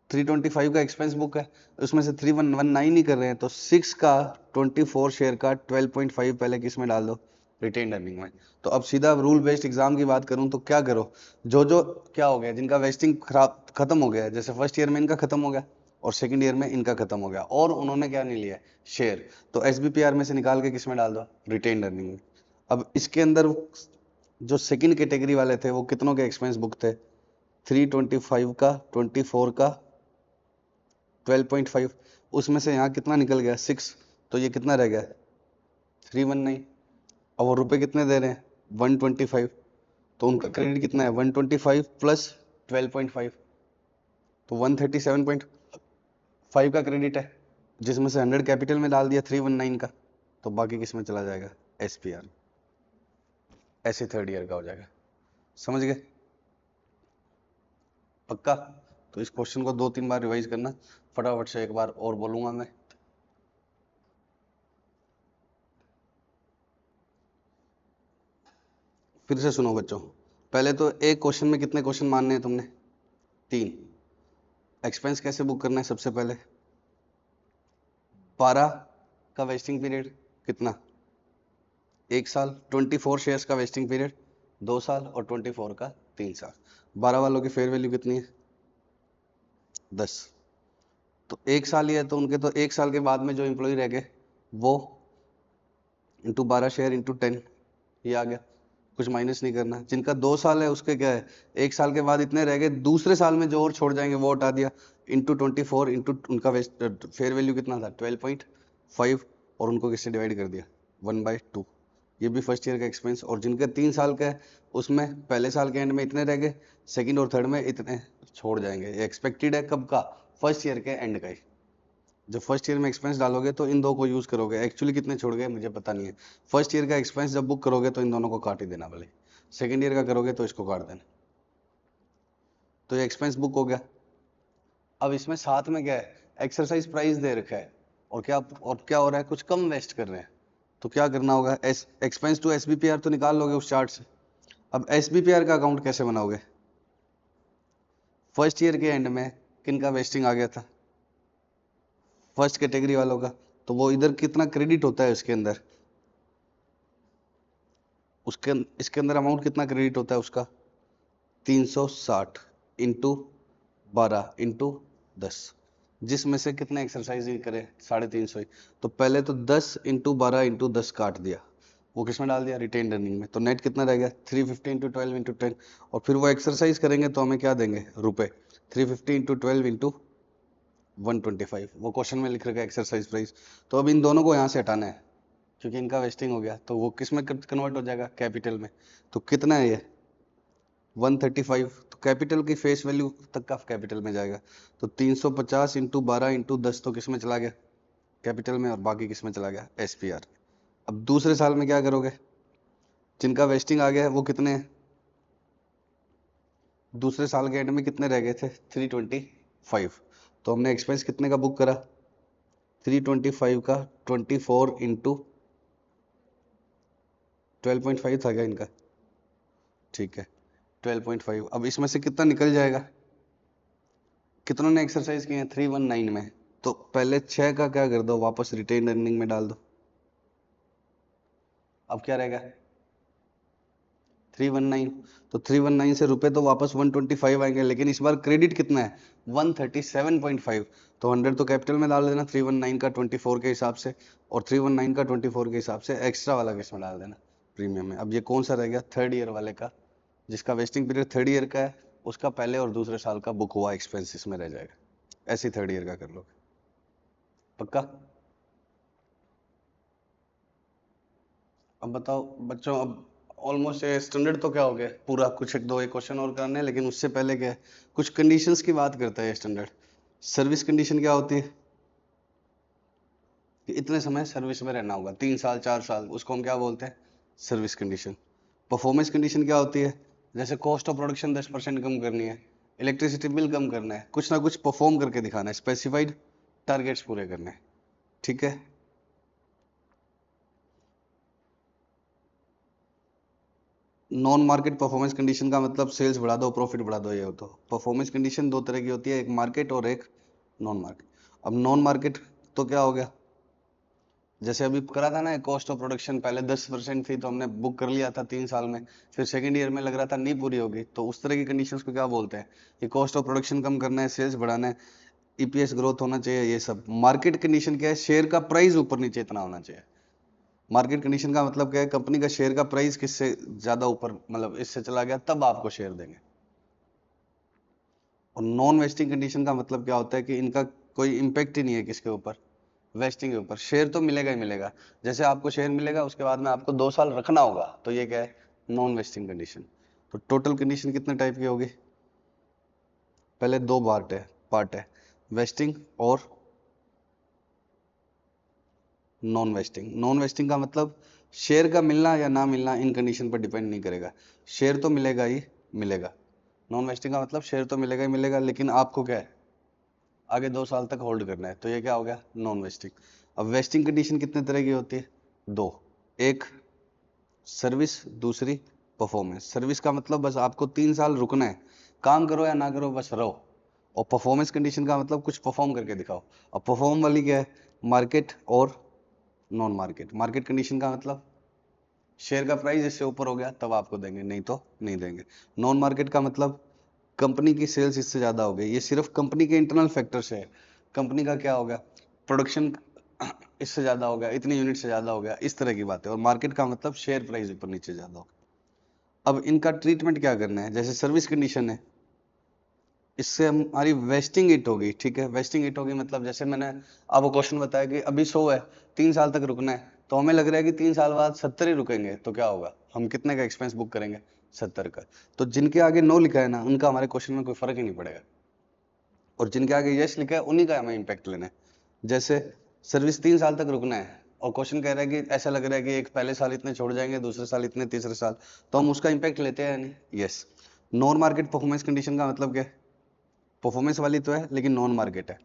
Speaker 1: 325 का एक्सपेंस बुक है, उसमें से 319 ही कर रहे हैं, तो 6 का 24 शेयर का 12.5 पहले किस में डाल दो रिटेन अर्निंग में। तो अब सीधा रूल बेस्ड एग्जाम की बात करूं तो क्या करो, जो जो क्या हो गया जिनका वेस्टिंग खराब खत्म हो गया है, जैसे फर्स्ट ईयर में इनका खत्म हो गया और सेकंड ईयर में इनका खत्म हो गया, और उन्होंने क्या नहीं लिया शेयर, तो एसबीपीआर में से निकाल के किस में डाल दो रिटेन अर्निंग में। अब इसके अंदर जो सेकंड कैटेगरी वाले थे वो कितनों के एक्सपेंस बुक थे 325 का 24 का 12.5, उसमें से यहाँ कितना निकल गया 6, तो ये कितना रह गया 319। अब वो रुपए कितने दे रहे हैं 125, तो उनका क्रेडिट कितना है 125 प्लस 12.5, तो 137.5 का क्रेडिट है, जिसमें से 100 कैपिटल में डाल दिया 319 का, तो बाकी किस में चला जाएगा एसपीआर। ऐसे थर्ड ईयर का हो जाएगा, समझ गए पक्का। तो इस क्वेश्चन को 2-3 बार रिवाइज करना, फटाफट से एक बार और बोलूंगा मैं। फिर से सुनो बच्चों, पहले तो एक क्वेश्चन में कितने क्वेश्चन मानने हैं तुमने 3। एक्सपेंस कैसे बुक करना है सबसे पहले 12 का वेस्टिंग पीरियड कितना 1 साल, 24 शेयर्स का वेस्टिंग पीरियड 2 साल, और 24 का 3 साल। 12 वालों की फेयर वैल्यू कितनी है 10, तो 1 साल ही है, तो उनके तो 1 साल के बाद में जो एम्प्लॉय रह गए वो इंटू 12 शेयर इंटू 10, ये आ गया, कुछ माइनस नहीं करना। जिनका 2 साल है उसके क्या है 1 साल के बाद इतने रह गए, दूसरे साल में जो और छोड़ जाएंगे वो हटा दिया, इंटू 24 इंटू उनका फेयर वैल्यू कितना था 12.5, और उनको किससे डिवाइड कर दिया 1/2। ये भी फर्स्ट ईयर का एक्सपेंस। और जिनका 3 साल का है उसमें पहले साल के एंड में इतने रह गए, सेकेंड और थर्ड में इतने छोड़ जाएंगे। ये एक्सपेक्टेड है कब का फर्स्ट ईयर के एंड का ही। जब फर्स्ट ईयर में एक्सपेंस डालोगे तो इन दो को यूज करोगे, एक्चुअली कितने छोड़ गए मुझे पता नहीं है। फर्स्ट ईयर का एक्सपेंस जब बुक करोगे तो इन दोनों को काट ही देना, भले सेकेंड ईयर का करोगे तो इसको काट देना। तो ये एक्सपेंस बुक हो गया। अब इसमें साथ में क्या है एक्सरसाइज प्राइस दे रखा है, और क्या हो रहा है कुछ कम वेस्ट कर रहे हैं, तो क्या करना होगा एक्सपेंस टू एसबीपीआर तो निकाल लोगे उस चार्ट से। अब एसबीपीआर का अकाउंट कैसे बनाओगे, फर्स्ट ईयर के एंड में किन का वेस्टिंग आ गया था फर्स्ट कैटेगरी वालों का, तो वो इधर कितना क्रेडिट होता है उसके अंदर, उसके इसके अंदर अमाउंट कितना क्रेडिट होता है उसका 360 इंटू 12 इंटू 10, जिसमें से कितने एक्सरसाइज ही करे 350 ही। तो पहले तो 10 इंटू 12 इंटू 10 काट दिया, वो किसमें डाल दिया रिटेन अर्निंग में, तो नेट कितना रह गया 350 इंटू 12 इंटू 10, और फिर वो एक्सरसाइज करेंगे तो हमें क्या देंगे रुपए 350 इंटू 12 इंटू 125, वो क्वेश्चन में लिख रखा है एक्सरसाइज प्राइस। तो अब इन दोनों को यहाँ से हटाना है क्योंकि इनका वेस्टिंग हो गया, तो वो किस में कन्वर्ट हो जाएगा कैपिटल में। तो कितना है ये 135, तो कैपिटल की फेस वैल्यू तक का कैपिटल में जाएगा, तो 350 इंटू 12 इंटू 10 तो किस में चला गया कैपिटल में, और बाकी किस में चला गया एसपीआर। अब दूसरे साल में क्या करोगे, जिनका वेस्टिंग आ गया है वो कितने हैं, दूसरे साल के एंड में कितने रह गए थे 325, तो हमने एक्सपेंस कितने का बुक करा 325 का 24 इंटू 12.5 था क्या इनका, ठीक है 12.5। अब इसमें से कितना निकल जाएगा, कितनों ने एक्सरसाइज किए हैं 319 में, तो पहले 6 का क्या कर दो वापस रिटेन अर्निंग में डाल दो। अब क्या रहेगा 319, तो 319 से रुपए तो वापस 125 आएंगे, लेकिन इस बार क्रेडिट कितना है 137.5, तो 100 तो कैपिटल में डाल देना 319 का 24 के हिसाब से, और 319 का 24 के हिसाब से एक्स्ट्रा वाला किस में डाल देना प्रीमियम में। अब ये कौन सा रह गया थर्ड ईयर वाले का, जिसका वेस्टिंग पीरियड थर्ड ईयर का है उसका पहले और दूसरे साल का बुक हुआ एक्सपेंस इसमें रह जाएगा। ऐसे थर्ड ईयर का कर लो पक्का। अब बताओ बच्चों, अब ऑलमोस्ट स्टैंडर्ड तो क्या हो गया पूरा, कुछ एक दो एक क्वेश्चन और करने हैं, लेकिन उससे पहले क्या है, कुछ कंडीशंस की बात करता है स्टैंडर्ड। सर्विस कंडीशन क्या होती है कि इतने समय सर्विस में रहना होगा, 3 साल 4 साल, उसको हम क्या बोलते हैं, सर्विस कंडीशन। परफॉर्मेंस कंडीशन क्या होती है, जैसे कॉस्ट ऑफ प्रोडक्शन 10% कम करनी है, इलेक्ट्रिसिटी बिल कम करना है, कुछ ना कुछ परफॉर्म करके दिखाना है, स्पेसिफाइड टारगेट्स पूरे करने हैं, ठीक है। नॉन मार्केट परफॉर्मेंस कंडीशन का मतलब सेल्स बढ़ा दो प्रॉफिट बढ़ा दो, ये हो तो परफॉर्मेंस कंडीशन दो तरह की होती है, एक मार्केट और एक नॉन मार्केट। अब नॉन मार्केट तो क्या हो गया, जैसे अभी करा था ना, कॉस्ट ऑफ प्रोडक्शन पहले 10% थी तो हमने बुक कर लिया था 3 साल में, फिर सेकंड ईयर में लग रहा था नहीं पूरी होगी, तो उस तरह की कंडीशंस को क्या बोलते हैं कि कॉस्ट ऑफ प्रोडक्शन कम करना है, सेल्स बढ़ाना है, ईपीएस ग्रोथ होना चाहिए, ये सब। मार्केट कंडीशन क्या है, शेयर का प्राइस ऊपर नीचे इतना होना चाहिए। मार्केट कंडीशन का मतलब क्या है, कंपनी का शेयर का प्राइस किससे ज्यादा ऊपर, मतलब इससे चला गया तब आपको शेयर देंगे। और नॉन वेस्टिंग कंडीशन का मतलब क्या होता है कि इनका कोई इंपैक्ट ही नहीं है किसके ऊपर, वेस्टिंग के ऊपर। शेयर तो मिलेगा ही मिलेगा, जैसे आपको शेयर मिलेगा उसके बाद में आपको 2 साल रखना होगा, तो ये क्या है, नॉन वेस्टिंग कंडीशन। तो टोटल कंडीशन कितने टाइप की होगी, पहले दो पार्ट है वेस्टिंग और नॉन वेस्टिंग। नॉन वेस्टिंग का मतलब शेयर का मिलना या ना मिलना इन कंडीशन पर डिपेंड नहीं करेगा, शेयर तो मिलेगा ही मिलेगा। नॉन वेस्टिंग का मतलब शेयर तो मिलेगा ही मिलेगा, लेकिन आपको क्या है, आगे 2 साल तक होल्ड करना है, तो ये क्या हो गया, नॉन वेस्टिंग। अब वेस्टिंग कंडीशन कितने तरह की होती है, दो, एक सर्विस, दूसरी परफॉर्मेंस। सर्विस का मतलब बस आपको 3 साल रुकना है, काम करो या ना करो बस रहो। और परफॉर्मेंस कंडीशन का मतलब कुछ परफॉर्म करके दिखाओ। अब परफॉर्म वाली क्या है, मार्केट और नॉन मार्केट। मार्केट कंडीशन का मतलब शेयर का प्राइस इससे ऊपर हो गया तब आपको देंगे, नहीं तो नहीं देंगे। नॉन मार्केट का मतलब कंपनी की सेल्स इससे ज्यादा हो गई, ये सिर्फ कंपनी के इंटरनल फैक्टर से है, कंपनी का क्या हो गया, प्रोडक्शन इससे ज्यादा हो गया, इतनी यूनिट से ज्यादा हो गया, इस तरह की बात है। और मार्केट का मतलब शेयर प्राइस ऊपर नीचे ज्यादा हो गया। अब इनका ट्रीटमेंट क्या करना है, जैसे सर्विस कंडीशन है, इससे हमारी वेस्टिंग इट होगी, ठीक है। वेस्टिंग इट होगी मतलब जैसे मैंने आपको क्वेश्चन बताया कि अभी 100 है, 3 साल तक रुकना है, तो हमें लग रहा है कि 3 साल बाद 70 ही रुकेंगे, तो क्या होगा, हम कितने का एक्सपेंस बुक करेंगे, 70 का। तो जिनके आगे नो लिखा है ना, उनका हमारे क्वेश्चन में कोई फर्क ही नहीं पड़ेगा, और जिनके आगे यस लिखा है उन्हीं का हमें इम्पैक्ट लेना है। जैसे सर्विस 3 साल तक रुकना है और क्वेश्चन कह रहा है कि ऐसा लग रहा है कि एक पहले साल इतने छोड़ जाएंगे, दूसरे साल इतने, तीसरे साल, तो हम उसका इम्पैक्ट लेते हैं या नहीं, yes. Non market performance condition का मतलब क्या है, परफॉर्मेंस वाली तो है लेकिन नॉन मार्केट है,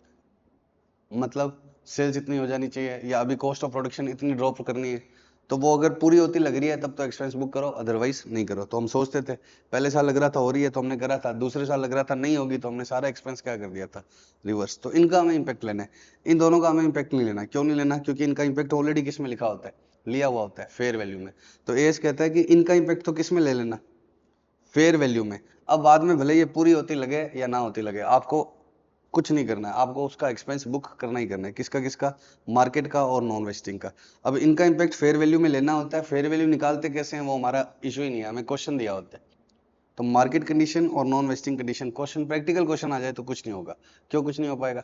Speaker 1: मतलब सेल्स इतनी हो जानी चाहिए या अभी कॉस्ट ऑफ प्रोडक्शन इतनी ड्रॉप करनी है, तो वो अगर पूरी होती लग रही है तब तो एक्सपेंस बुक करो, अदरवाइज नहीं करो। तो हम सोचते थे पहले साल लग रहा था हो रही है तो हमने करा था, दूसरे साल लग रहा था नहीं होगी तो हमने सारा एक्सपेंस क्या कर दिया था, रिवर्स। तो इनका हमें इम्पैक्ट लेना है, इन दोनों का हमें इम्पैक्ट नहीं लेना। क्यों नहीं लेना, क्योंकि इनका इम्पैक्ट ऑलरेडी किस में लिखा होता है, लिया हुआ होता है, फेयर वैल्यू में। तो एस कहता है कि इनका इम्पैक्ट तो किस में ले लेना, फेयर वैल्यू में। अब बाद में भले ये पूरी होती लगे या ना होती लगे, आपको कुछ नहीं करना है, आपको उसका एक्सपेंस बुक करना ही करना है, किसका किसका, मार्केट का और नॉन वेस्टिंग का। अब इनका इम्पैक्ट फेयर वैल्यू में लेना होता है, फेयर वैल्यू निकालते कैसे हैं वो हमारा इशू ही नहीं है, हमें क्वेश्चन दिया होता है। तो मार्केट कंडीशन और non vesting condition, question practical question आ जाए तो कुछ नहीं होगा। क्यों कुछ नहीं हो पाएगा,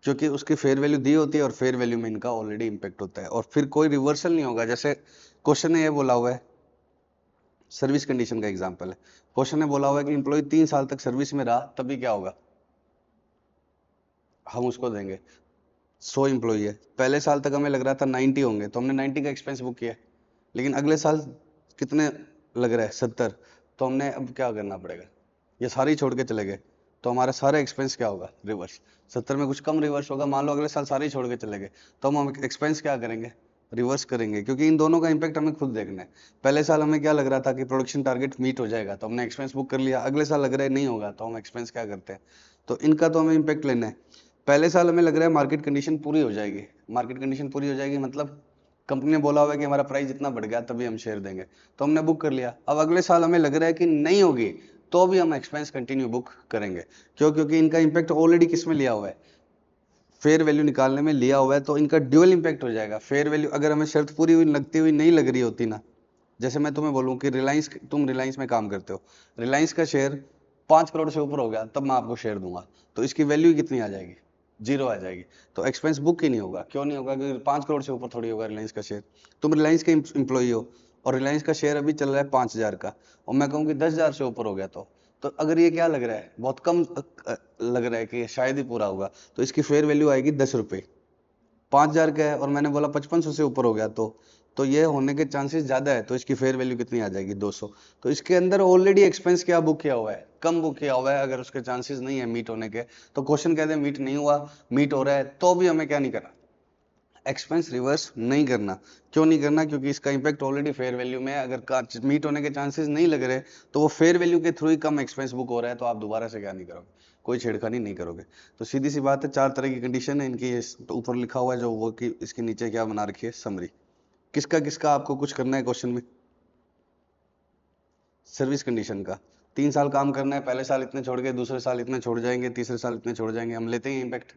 Speaker 1: क्योंकि उसकी फेयर वैल्यू दी होती है और फेयर वैल्यू में इनका ऑलरेडी इंपैक्ट होता है, और फिर कोई रिवर्सल नहीं होगा। जैसे क्वेश्चन ने ये बोला हुआ है, सर्विस कंडीशन का एग्जांपल है, क्वेश्चन ने बोला हुआ है कि इंप्लॉय 3 साल तक सर्विस में रहा तभी क्या होगा, हम उसको देंगे। 100 इंप्लॉई है, पहले साल तक हमें लग रहा था 90 होंगे तो हमने 90 का एक्सपेंस बुक किया, लेकिन अगले साल कितने लग रहा है, 70, तो हमने अब क्या करना पड़ेगा, ये सारे ही छोड़ के चले गए, तो हमारा सारा एक्सपेंस क्या होगा, रिवर्स। 70 में कुछ कम रिवर्स होगा, मान लो अगले साल सारे ही छोड़ के चले गए, तो हम एक्सपेंस क्या करेंगे, रिवर्स करेंगे, क्योंकि इन दोनों का इंपैक्ट हमें खुद देखना है। पहले साल हमें क्या लग रहा था कि प्रोडक्शन टारगेट मीट हो जाएगा तो हमने एक्सपेंस बुक कर लिया, अगले साल लग रहा है नहीं होगा तो हम एक्सपेंस क्या करते हैं, तो इनका तो हमें इंपैक्ट लेना है। पहले साल हमें लग रहा है मार्केट कंडीशन पूरी हो जाएगी, मार्केट कंडीशन पूरी हो जाएगी मतलब कंपनी ने बोला हुआ है कि हमारा प्राइस इतना बढ़ गया तभी हम शेयर देंगे, तो हमने बुक कर लिया। अब अगले साल हमें लग रहा है कि नहीं होगी तो भी हम एक्सपेंस कंटिन्यू बुक करेंगे। क्यों, क्योंकि इनका इंपैक्ट ऑलरेडी किस में लिया हुआ है, फेयर वैल्यू निकालने में लिया हुआ है, तो इनका ड्यूअल इंपैक्ट हो जाएगा। फेयर वैल्यू अगर हमें शर्त पूरी हुई लगती हुई नहीं लग रही होती ना, जैसे मैं तुम्हें बोलूं कि रिलायंस, तुम रिलायंस में काम करते हो, रिलायंस का शेयर 5 करोड़ से ऊपर हो गया तब मैं आपको शेयर दूंगा, तो इसकी वैल्यू कितनी आ जाएगी, जीरो आ जाएगी, तो एक्सपेंस बुक ही नहीं होगा। क्यों नहीं होगा, क्योंकि 5 करोड़ से ऊपर थोड़ी होगा रिलायंस का शेयर। तुम रिलायंस के इंप्लॉई हो और रिलायंस का शेयर अभी चल रहा है 5,000 का, और मैं कहूँ कि 10,000 से ऊपर हो गया, तो अगर ये क्या लग रहा है, बहुत कम लग रहा है कि शायद ही पूरा होगा, तो इसकी फेयर वैल्यू आएगी 10 रुपये। 5,000 का है और मैंने बोला 5500 से ऊपर हो गया, तो ये होने के चांसेस ज्यादा है, तो इसकी फेयर वैल्यू कितनी आ जाएगी, 200। तो इसके अंदर ऑलरेडी एक्सपेंस क्या बुक किया हुआ है, कम बुक किया हुआ है। अगर उसके चांसेस नहीं है मीट होने के, तो क्वेश्चन कहते हैं मीट नहीं हुआ, मीट हो रहा है, तो भी हमें क्या नहीं करना, एक्सपेंस रिवर्स नहीं करना। क्यों नहीं करना, क्योंकि इसका इंपैक्ट ऑलरेडी फेयर वैल्यू में है। अगर मीट होने के चांसेस नहीं लग रहे, तो वो फेयर वैल्यू के थ्रू ही कम एक्सपेंस बुक हो रहा है, तो आप दोबारा से क्या नहीं करोगे, कोई छेड़खानी नहीं करोगे। तो सीधी सी बात है, 4 तरह की कंडीशन है इनकी, तो ऊपर लिखा हुआ है जो वो कि इसके नीचे क्या बना रखी है, समरी। किसका किसका आपको कुछ करना है क्वेश्चन में, सर्विस कंडीशन का। 3 साल काम करना है, पहले साल इतने छोड़ के, दूसरे साल इतने छोड़ जाएंगे, तीसरे साल इतने छोड़ जाएंगे, हम लेते हैं impact.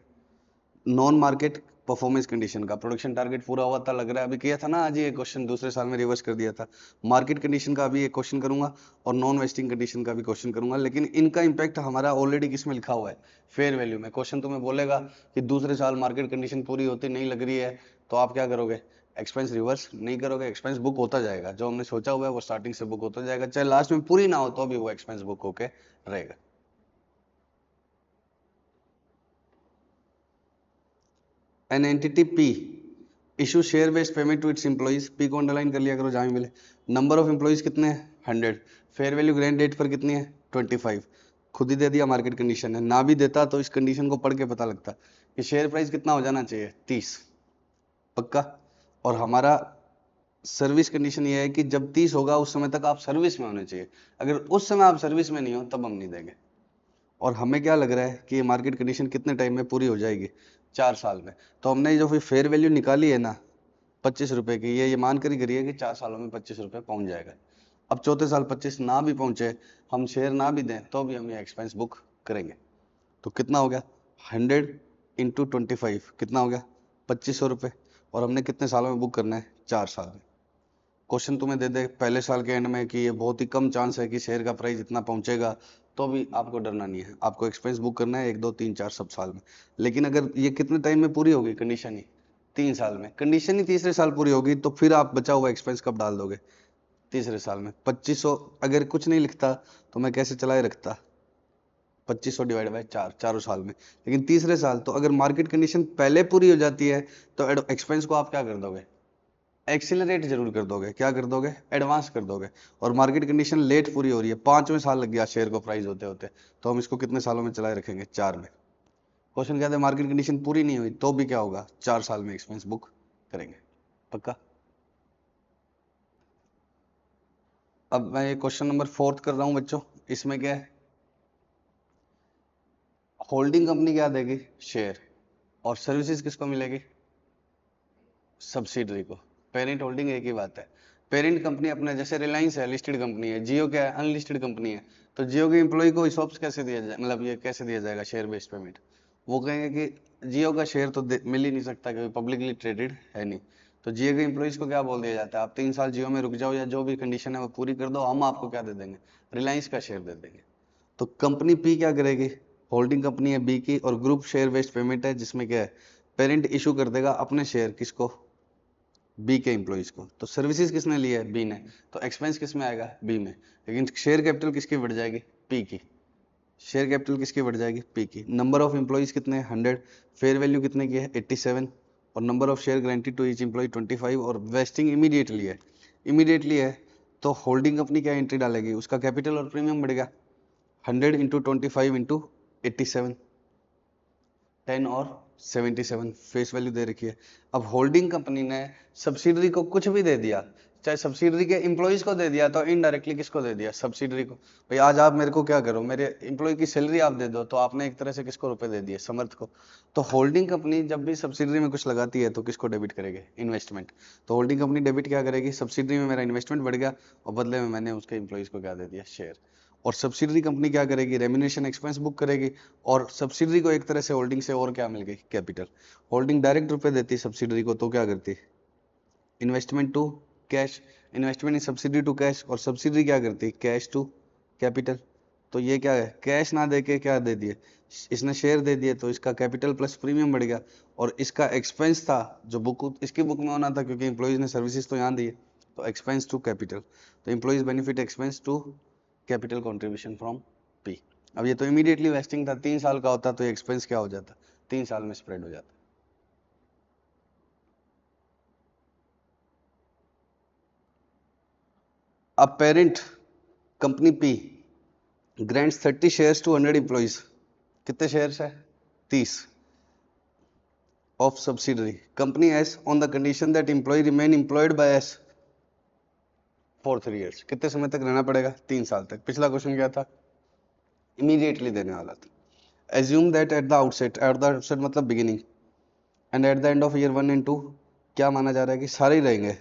Speaker 1: Non market performance condition का, प्रोडक्शन टारगेट पूरा हुआ था, लग रहा है, अभी किया था ना आज ये क्वेश्चन, दूसरे साल में रिवर्स कर दिया था। मार्केट कंडीशन का अभी एक क्वेश्चन करूंगा, और नॉन वेस्टिंग कंडीशन का भी क्वेश्चन करूंगा, लेकिन इनका इंपैक्ट हमारा ऑलरेडी किस में लिखा हुआ है, फेयर वैल्यू में। क्वेश्चन तुम्हें बोलेगा कि दूसरे साल मार्केट कंडीशन पूरी होती नहीं लग रही है, तो आप क्या करोगे, एक्सपेंस रिवर्स नहीं करोगे, एक्सपेंस बुक होता जाएगा, जो हमने सोचा हुआ है वो स्टार्टिंग से बुक होता जाएगा, चाहे लास्ट में पूरी ना हो तो भी वो एक्सपेंस बुक होके रहेगा। An entity P issue share based payment to its employees, P को अंडरलाइन कर लिया करो जहां भी मिले। नंबर ऑफ एम्प्लॉइज कितने हैं, 100। फेयर वैल्यू ग्रैंड डेट पर कितनी है, 25। खुद ही दे दिया, मार्केट कंडीशन है, ना भी देता तो इस कंडीशन को पढ़ के पता लगता कि शेयर प्राइस कितना हो जाना चाहिए, 30 पक्का। और हमारा सर्विस कंडीशन ये है कि जब 30 होगा उस समय तक आप सर्विस में होने चाहिए, अगर उस समय आप सर्विस में नहीं हो तब हम नहीं देंगे। और हमें क्या लग रहा है कि ये मार्केट कंडीशन कितने टाइम में पूरी हो जाएगी, 4 साल में। तो हमने जो फिर फेयर वैल्यू निकाली है ना 25 रुपए की, ये मान कर ही करिए कि 4 सालों में 25 रुपए पहुंच जाएगा। अब चौथे साल 25 ना भी पहुंचे, हम शेयर ना भी दें, तो भी हम ये एक्सपेंस बुक करेंगे। तो कितना हो गया, 100 इंटू 25 कितना हो गया, 2500 रुपये। और हमने कितने सालों में बुक करना है, 4 साल में। क्वेश्चन तुम्हें दे दे पहले साल के एंड में कि ये बहुत ही कम चांस है कि शेयर का प्राइस इतना पहुंचेगा, तो भी आपको डरना नहीं है, आपको एक्सपेंस बुक करना है 1 2 3 4 सब साल में। लेकिन अगर ये कितने टाइम में पूरी होगी कंडीशन ही, 3 साल में, कंडीशन ही तीसरे साल पूरी होगी, तो फिर आप बचा हुआ एक्सपेंस कब डाल दोगे, तीसरे साल में। 2500 अगर कुछ नहीं लिखता तो मैं कैसे चलाए रखता, 2500 डिवाइड बाय 4 चारों साल में। लेकिन तीसरे साल तो अगर मार्केट कंडीशन पहले पूरी हो जाती है, तो एक्सपेंस को आप क्या कर दोगे, एक्सिलरेट जरूर कर दोगे, क्या कर दोगे, एडवांस कर दोगे। और मार्केट कंडीशन लेट पूरी हो रही है, 5वें साल लग गया शेयर को प्राइस होते होते, तो हम इसको कितने सालों में चलाए रखेंगे, 4 में। क्वेश्चन कहते हैं मार्केट कंडीशन पूरी नहीं हुई तो भी क्या होगा, 4 साल में एक्सपेंस बुक करेंगे, पक्का। अब मैं ये क्वेश्चन नंबर 4 कर रहा हूं बच्चों। इसमें क्या है, होल्डिंग कंपनी क्या देगी, शेयर, और सर्विसेज किसको मिलेगी, सब्सिडरी को। पेरेंट होल्डिंग एक ही बात है। पेरेंट कंपनी अपने, जैसे रिलायंस है लिस्टेड कंपनी है, जियो क्या है अनलिस्टेड कंपनी है, तो जियो के एम्प्लॉय को इसॉप्स कैसे दिया जाए, मतलब ये कैसे दिया जाएगा, शेयर बेस्ड पेमेंट। वो कहेंगे कि जियो का शेयर तो मिल ही नहीं सकता क्योंकि पब्लिकली ट्रेडेड है नहीं। तो जियो के एम्प्लॉइज को क्या बोल दिया जाता है, आप 3 साल जियो में रुक जाओ, या जो भी कंडीशन है वो पूरी कर दो, हम आपको क्या दे देंगे, रिलायंस का शेयर दे देंगे। तो कंपनी पी क्या करेगी, होल्डिंग कंपनी है बी की, और ग्रुप शेयर बेस्ड पेमेंट है, जिसमें क्या है, पेरेंट इशू कर देगा अपने शेयर किसको, बी के एम्प्लॉइज को। तो सर्विसेज किसने ली है, बी ने, तो एक्सपेंस किस में आएगा, बी में। लेकिन शेयर कैपिटल किसकी बढ़ जाएगी, पी की। शेयर कैपिटल किसकी बढ़ जाएगी, पी की। नंबर ऑफ एम्प्लॉइज कितने हैं, 100। फेयर वैल्यू कितने की है, 87। और number of share granted to each employee 25, और वेस्टिंग इमीडिएटली है, इमीडिएटली है। तो होल्डिंग कंपनी क्या एंट्री डालेगी, उसका कैपिटल और प्रीमियम बढ़ेगा, 100 इंटू 25 इंटू 87, 10 और 77 फेस वैल्यू दे रखी है। अब होल्डिंग कंपनी ने सब्सिडरी को कुछ भी दे दिया, चाहे सब्सिडरी के एम्प्लॉइज को दे दिया, तो इनडायरेक्टली किसको दे दिया, सब्सिडरी को। भाई आज आप मेरे को क्या करो, मेरे एम्प्लॉय की सैलरी आप दे दो, तो आपने एक तरह से किसको रुपए दे दिए, समर्थ को। तो होल्डिंग कंपनी जब भी सब्सिडरी में कुछ लगाती है तो किसको डेबिट करेगी, इन्वेस्टमेंट। तो होल्डिंग कंपनी डेबिट क्या करेगी, सब्सिडरी में मेरा इन्वेस्टमेंट बढ़ गया और बदले में मैंने उसके एम्प्लॉइज को क्या दे दिया, शेयर। और सब्सिडरी कंपनी क्या करेगी, रेम्यूनरेशन एक्सपेंस बुक करेगी, और सब्सिडरी को एक तरह से होल्डिंग से और क्या मिल गई, कैपिटल। होल्डिंग डायरेक्ट रुपए देती सब्सिडरी को, तो क्या करती, investment to cash, investment in subsidy to cash, और सब्सिडरी क्या करती, कैश टू कैपिटल। तो ये क्या है, कैश ना दे के क्या दे दिए, इसने शेयर दे दिए, तो इसका कैपिटल प्लस प्रीमियम बढ़ गया। और इसका एक्सपेंस था जो बुक इसकी बुक में होना था, क्योंकि एम्प्लॉइज ने सर्विसेज तो यहाँ दी है, तो एक्सपेंस टू कैपिटल, तो employees benefit expense to capital contribution from P. अब ये तो इमीडिएटली वेस्टिंग था, 3 साल का होता तो ये एक्सपेंस क्या हो जाता, 3 साल में स्प्रेड हो जाता। अब parent company P grants 30 shares to 100 employees, कितने शेयर्स है, 30 of subsidiary company S on the condition that employee remain employed by S for 3 years, कितने समय तक रहना पड़ेगा, 3 साल तक। पिछला क्वेश्चन क्या था, इमीडिएटली देने वाला था। Assume that at the outset मतलब beginning and at the end of year 1 and 2 क्या माना जा रहा है कि सारे ही रहेंगे,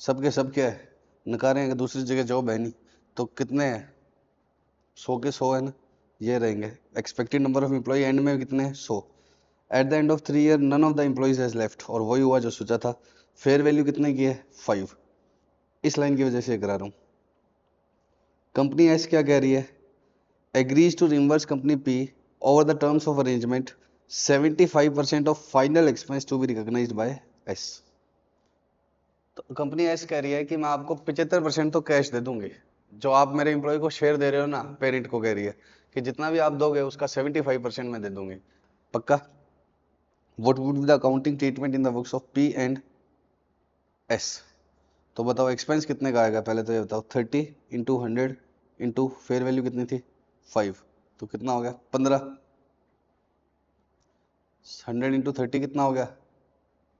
Speaker 1: सबके सब क्या है, नकारे हैं, दूसरी जगह जॉब है नहीं, तो कितने हैं, 100 के 100 है ना, ये रहेंगे। Expected number of employee end में कितने हैं, 100। At the end of 3 year none of the employees has left, और वही हुआ जो सोचा था। फेयर वैल्यू कितने की है, 5। इस लाइन की वजह से करा रहा हूँ। कंपनी एस क्या कह रही है, agrees to reimburse company P over the terms of arrangement 75% of final expense to be recognized by S। तो कंपनी एस कह रही है कि मैं आपको 75% तो कैश दे दूंगी, जो आप मेरे एम्प्लॉय को शेयर दे रहे हो ना, पेरेंट को कह रही है कि जितना भी आप दोगे उसका 75% मैं दे दूंगी, पक्का। What would be the accounting treatment in the books of P and S? तो बताओ एक्सपेंस कितने का आएगा, पहले तो ये बताओ, 30 इंटू 100 इंटू फेयर वैल्यू कितनी थी, 5, तो कितना हो गया, 15। 100 इंटू 30 कितना हो गया,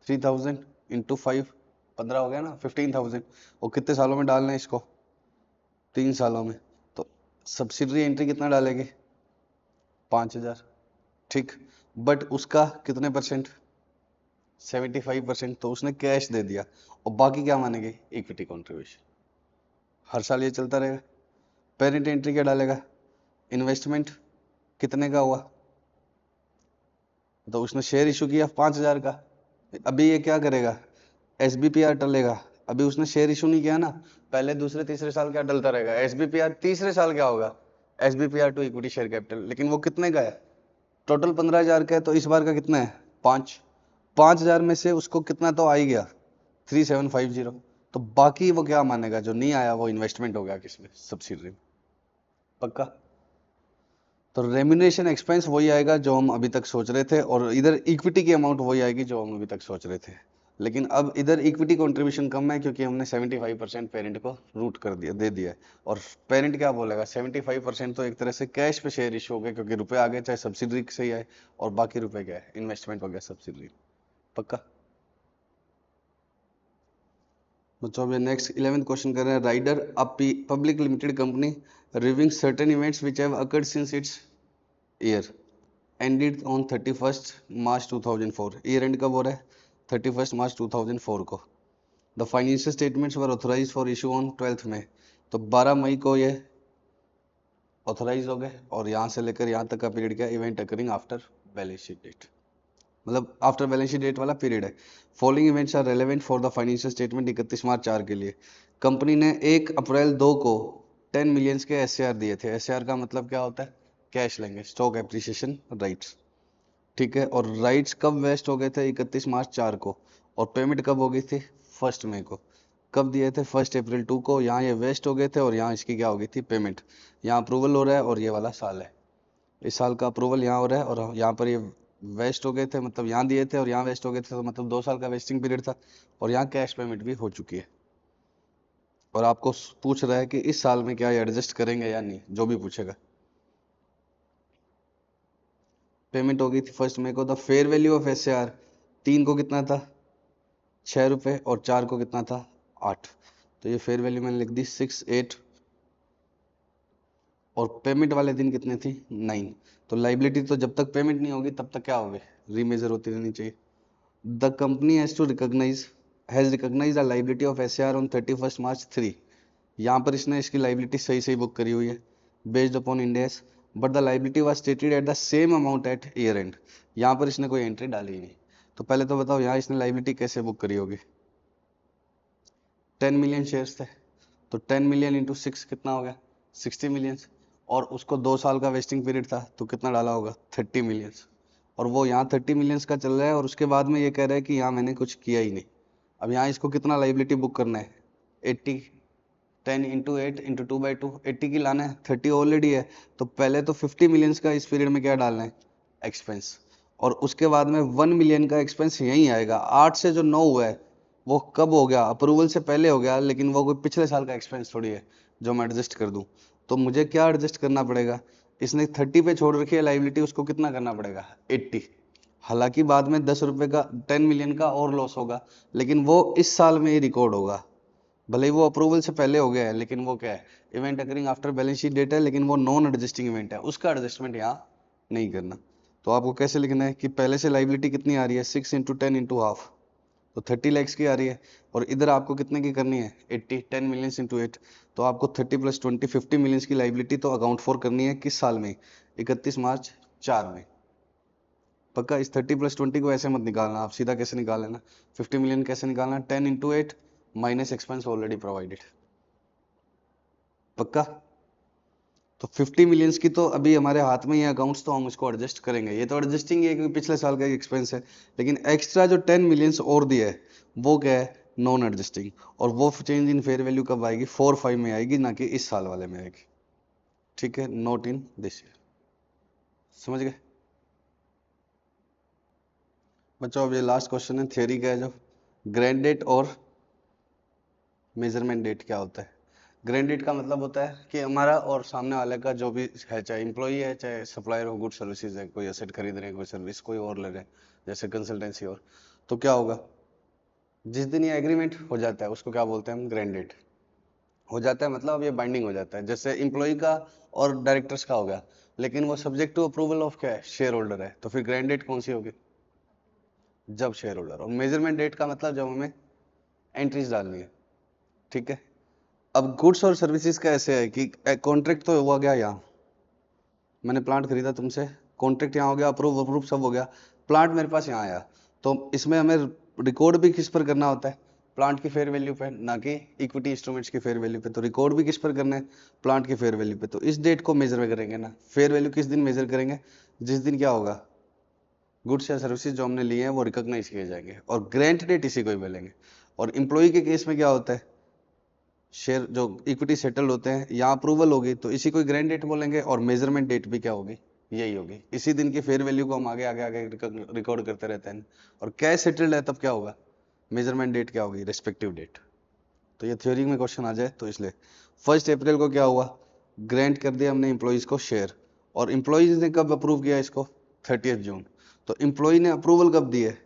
Speaker 1: 3000 इंटू 5, 15 हो गया ना, 15,000। और कितने सालों में डालना है इसको, 3 सालों में। तो सब्सिडरी एंट्री कितना डालेगी, 5,000, ठीक। बट उसका कितने परसेंट, 75%, तो उसने कैश दे दिया, और बाकी क्या मानेंगे, इक्विटी कॉन्ट्रीब्यूशन। हर साल ये चलता रहेगा। पेरेंट एंट्री क्या डालेगा, इन्वेस्टमेंट कितने का हुआ, तो उसने शेयर इशू किया 5,000 का। अभी ये क्या करेगा, एसबीपीआर टलेगा। अभी उसने शेयर इशू नहीं किया ना, पहले दूसरे तीसरे साल क्या डलता रहेगा, एसबीपीआर। तीसरे साल क्या होगा, एसबीपीआर टू इक्विटी शेयर कैपिटल। लेकिन वो कितने का है, टोटल 15,000 का है, तो इस बार का कितना है, 5,000 में से उसको कितना तो आ ही गया, 3750। तो बाकी वो क्या मानेगा, जो नहीं आया वो इन्वेस्टमेंट हो गया किसमें, सब्सिडरी में, पक्का। तो रेम्यूनरेशन एक्सपेंस वही आएगा जो हम अभी तक सोच रहे थे, और इधर इक्विटी की अमाउंट वही आएगी जो हम अभी तक सोच रहे थे। लेकिन अब इधर इक्विटी कंट्रीब्यूशन कम है क्योंकि हमने 75% पेरेंट को रूट कर दिया, दे दिया है। और पेरेंट क्या बोलेगा, 75% तो एक तरह से कैश पे शेयर इशू हो गए, क्योंकि रुपए आ गए चाहे सब्सिडरी से ही आए, और बाकी रुपए क्या है, इन्वेस्टमेंट हो गया सब्सिडरी, पक्का। बच्चों अभी नेक्स्ट 11th क्वेश्चन कर रहे हैं, Rider a public limited company reviewing certain events which have occurred since its year ended on 31st March 2004। Year end कब हो रहा है, 31st March 2004 को। The financial statements were authorised for issue on 12th May. तो 12 मई को ये authorise हो गए, और यहाँ से लेकर यहाँ तक का पीरियड क्या, event occurring after balance sheet date, मतलब आफ्टर बैलेंस शीट डेट वाला पीरियड है। Following events are relevant for the financial statement 31 March 4 के लिए। कंपनी ने 1 अप्रैल 2 को 10 मिलियंस के एस दिए थे। एस का मतलब क्या होता है, कैश लेंगे, स्टॉक एप्रिसिएशन राइट्स, ठीक है। और राइट्स कब वेस्ट हो गए थे, 31 मार्च 4 को, और पेमेंट कब हो गई थी, 1 मई को। कब दिए थे, 1 अप्रैल 2 को। यहाँ ये वेस्ट हो गए थे, और यहाँ इसकी क्या हो गई थी, पेमेंट। यहाँ अप्रूवल हो रहा है, और ये वाला साल है, इस साल का अप्रूवल यहाँ हो रहा है, और यहाँ पर ये वेस्ट हो गए थे, मतलब यहाँ दिए थे और यहाँ वेस्ट हो गए थे, तो मतलब 2 साल का वेस्टिंग पीरियड था, और यहाँ कैश पेमेंट भी हो चुकी है। और आपको पूछ रहा है कि इस साल में क्या एडजस्ट करेंगे या नहीं, जो भी पूछेगा। पेमेंट हो गई थी 1 मई को। The fair value of S 3 को कितना था, 6 रुपये, और 4 को कितना था, 8। तो ये फेयर वैल्यू मैंने लिख दी 6, 8, और पेमेंट वाले दिन कितने थी, 9। तो लाइबिलिटी तो जब तक पेमेंट नहीं होगी तब तक क्या होगी, रीमेजर होती रहनी चाहिए। The company has recognise the liability of S on 31st March 3। यहाँ पर इसने इसकी लाइबिलिटी सही सही बुक करी हुई है, based upon indices, but the liability was stated at the same amount at year end. यहाँ पर इसने कोई एंट्री डाली ही नहीं। तो पहले तो बताओ यहाँ इसने लाइबिलिटी कैसे बुक करी होगी, 10 मिलियन शेयर्स थे, तो 10 मिलियन इंटू 6 कितना हो गया, 60 मिलियंस। और उसको 2 साल का वेस्टिंग पीरियड था, तो कितना डाला होगा, 30 मिलियंस। और वो यहाँ 30 मिलियंस का चल रहा है, और उसके बाद में ये कह रहा है कि यहाँ मैंने कुछ किया ही नहीं। अब यहाँ इसको कितना लाइबिलिटी बुक करना है, 80 10 इंटू 8 इंटू 2/2 80 की लाना है, 30 ऑलरेडी है, तो पहले तो 50 मिलियंस का इस पीरियड में क्या डालना है, एक्सपेंस, और उसके बाद में 1 मिलियन का एक्सपेंस यहीं आएगा। 8 से जो 9 हुआ है वो कब हो गया, अप्रूवल से पहले हो गया, लेकिन वो कोई पिछले साल का एक्सपेंस थोड़ी है जो मैं एडजस्ट कर दूं। तो मुझे क्या एडजस्ट करना पड़ेगा, इसने 30 पे छोड़ रखी है लाइबिलिटी, उसको कितना करना पड़ेगा, 80। हालांकि बाद में 10 रुपए का 10 मिलियन का और लॉस होगा, लेकिन वो इस साल में ही रिकॉर्ड होगा। भले ही वो अप्रूवल से पहले हो गया है, लेकिन वो क्या है, event occurring after balance sheet date है, लेकिन वो नॉन एडजस्टिंग इवेंट है, उसका एडजस्टमेंट यहाँ नहीं करना। तो आपको कैसे लिखना है कि पहले से लाइबिलिटी कितनी आ रही है, 6 इंटू 10 इंटू हाफ, तो 30 लैक्स की आ रही है, और इधर आपको कितने की करनी है, 80, 10 मिलियंस इंटू 8, तो आपको 30 प्लस 20 50 मिलियंस की लाइबिलिटी तो अकाउंट फॉर करनी है किस साल में, 31 मार्च 4 में। पक्का इस 30 प्लस 20 को ऐसे मत निकालना, आप सीधा कैसे निकाल लेना, 50 मिलियन कैसे निकालना, 10 into 8 minus expense already provided. पक्का, तो 50 मिलियंस की तो अभी हमारे हाथ में ही अकाउंट्स, तो हम इसको एडजस्ट करेंगे, ये तो एडजस्टिंग है क्योंकि पिछले साल का एक्सपेंस है, लेकिन एक्स्ट्रा जो 10 मिलियंस और दिया है वो क्या है, नॉन एडजस्टिंग, और वो चेंज इन फेयर वैल्यू कब आएगी, 4-5 में आएगी, ना कि इस साल वाले में आएगी। ठीक है, नॉट इन दिस ईयर। समझ गए बच्चों? अब ये लास्ट क्वेश्चन है, थियरी का है, जो ग्रैंड डेट और मेजरमेंट डेट क्या होता है। ग्रैंड डेट का मतलब होता है कि हमारा और सामने वाले का जो भी है, चाहे इंप्लॉई है, चाहे सप्लायर हो, गुड सर्विसेज है, कोई एसेट खरीद रहे हैं, कोई सर्विस कोई और ले रहे हैं, जैसे कंसल्टेंसी, और तो क्या होगा, जिस दिन ये एग्रीमेंट हो जाता है उसको क्या बोलते हैं हम, ग्रैंड डेट हो जाता है, मतलब अब ये बाइंडिंग हो जाता है, जैसे इंप्लॉई का और डायरेक्टर्स का हो गया, लेकिन वो सब्जेक्ट टू अप्रूवल ऑफ क्या है, शेयर होल्डर है, तो फिर ग्रैंड डेट कौन सी होगी, जब शेयर होल्डर। और मेजरमेंट डेट का मतलब जब हमें एंट्रीज डालनी है। ठीक है, अब गुड्स और सर्विसेज का ऐसे है कि कॉन्ट्रैक्ट तो हुआ गया, यहाँ मैंने प्लांट खरीदा तुमसे, कॉन्ट्रैक्ट यहाँ हो गया, अप्रूव अप्रूव सब हो गया, प्लांट मेरे पास यहाँ आया, तो इसमें हमें रिकॉर्ड भी किस पर करना होता है, प्लांट की फेयर वैल्यू पे, ना कि इक्विटी इंस्ट्रूमेंट्स की फेयर वैल्यू पे। तो रिकॉर्ड भी किस पर करना है, प्लांट की फेयर वैल्यू पे। तो इस डेट को मेजर करेंगे ना, फेयर वैल्यू किस दिन मेजर करेंगे, जिस दिन क्या होगा, गुड्स या सर्विसेज जो हमने लिए हैं वो रिकॉग्नाइज किए जाएंगे, और ग्रांट डेट इसी को ही बोलेंगे। और एम्प्लॉय के केस में क्या होता है, शेयर जो इक्विटी सेटल्ड होते हैं, यहाँ अप्रूवल होगी तो इसी को ग्रैंड डेट बोलेंगे, और मेजरमेंट डेट भी क्या होगी, यही होगी। इसी दिन की फेयर वैल्यू को हम आगे आगे आगे रिकॉर्ड करते रहते हैं, और कैश सेटल्ड है तब क्या होगा, मेजरमेंट डेट क्या होगी, रेस्पेक्टिव डेट। तो ये थ्योरी में क्वेश्चन आ जाए तो इसलिए 1 अप्रैल को क्या हुआ, ग्रांट कर दिया हमने एम्प्लॉइज को शेयर, और एम्प्लॉइज ने कब अप्रूव किया इसको, 30 जून। तो एम्प्लॉय ने अप्रूवल कब दी है,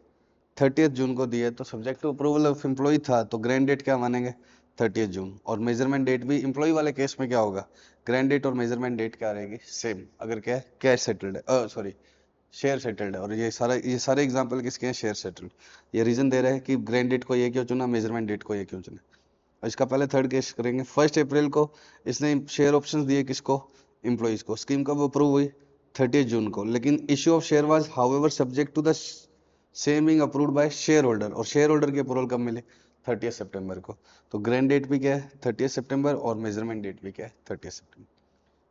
Speaker 1: 30 जून को दी है, तो subject to approval of employee था, तो ग्रैंड डेट क्या मानेंगे, 30 जून। और मेजरमेंट डेट भी एम्प्लॉय वाले केस में क्या होगा, ग्रैंड डेट और मेजरमेंट डेट क्या रहेगी, सेम, अगर क्या है, कैश सेटल्ड है, सॉरी शेयर सेटल्ड है। और ये सारे एग्जांपल किसके हैं, शेयर सेटल्ड। ये रीजन दे रहे हैं कि ग्रैंड डेट को ये क्यों चुना, मेजरमेंट डेट को ये क्यों चुना। और इसका पहले थर्ड केस करेंगे। 1 अप्रैल को इसने शेयर ऑप्शंस दिए किसको, एम्प्लॉइज को। स्कीम कब अप्रूव हुई, 30 जून को, लेकिन issue of share was however subject to the same being approved by share holder, और शेयर होल्डर की अप्रूवल कब मिले, 30 सितंबर को। तो ग्रैंड डेट भी क्या है, 30 सितंबर, और मेजरमेंट डेट भी क्या है, 30 सितंबर।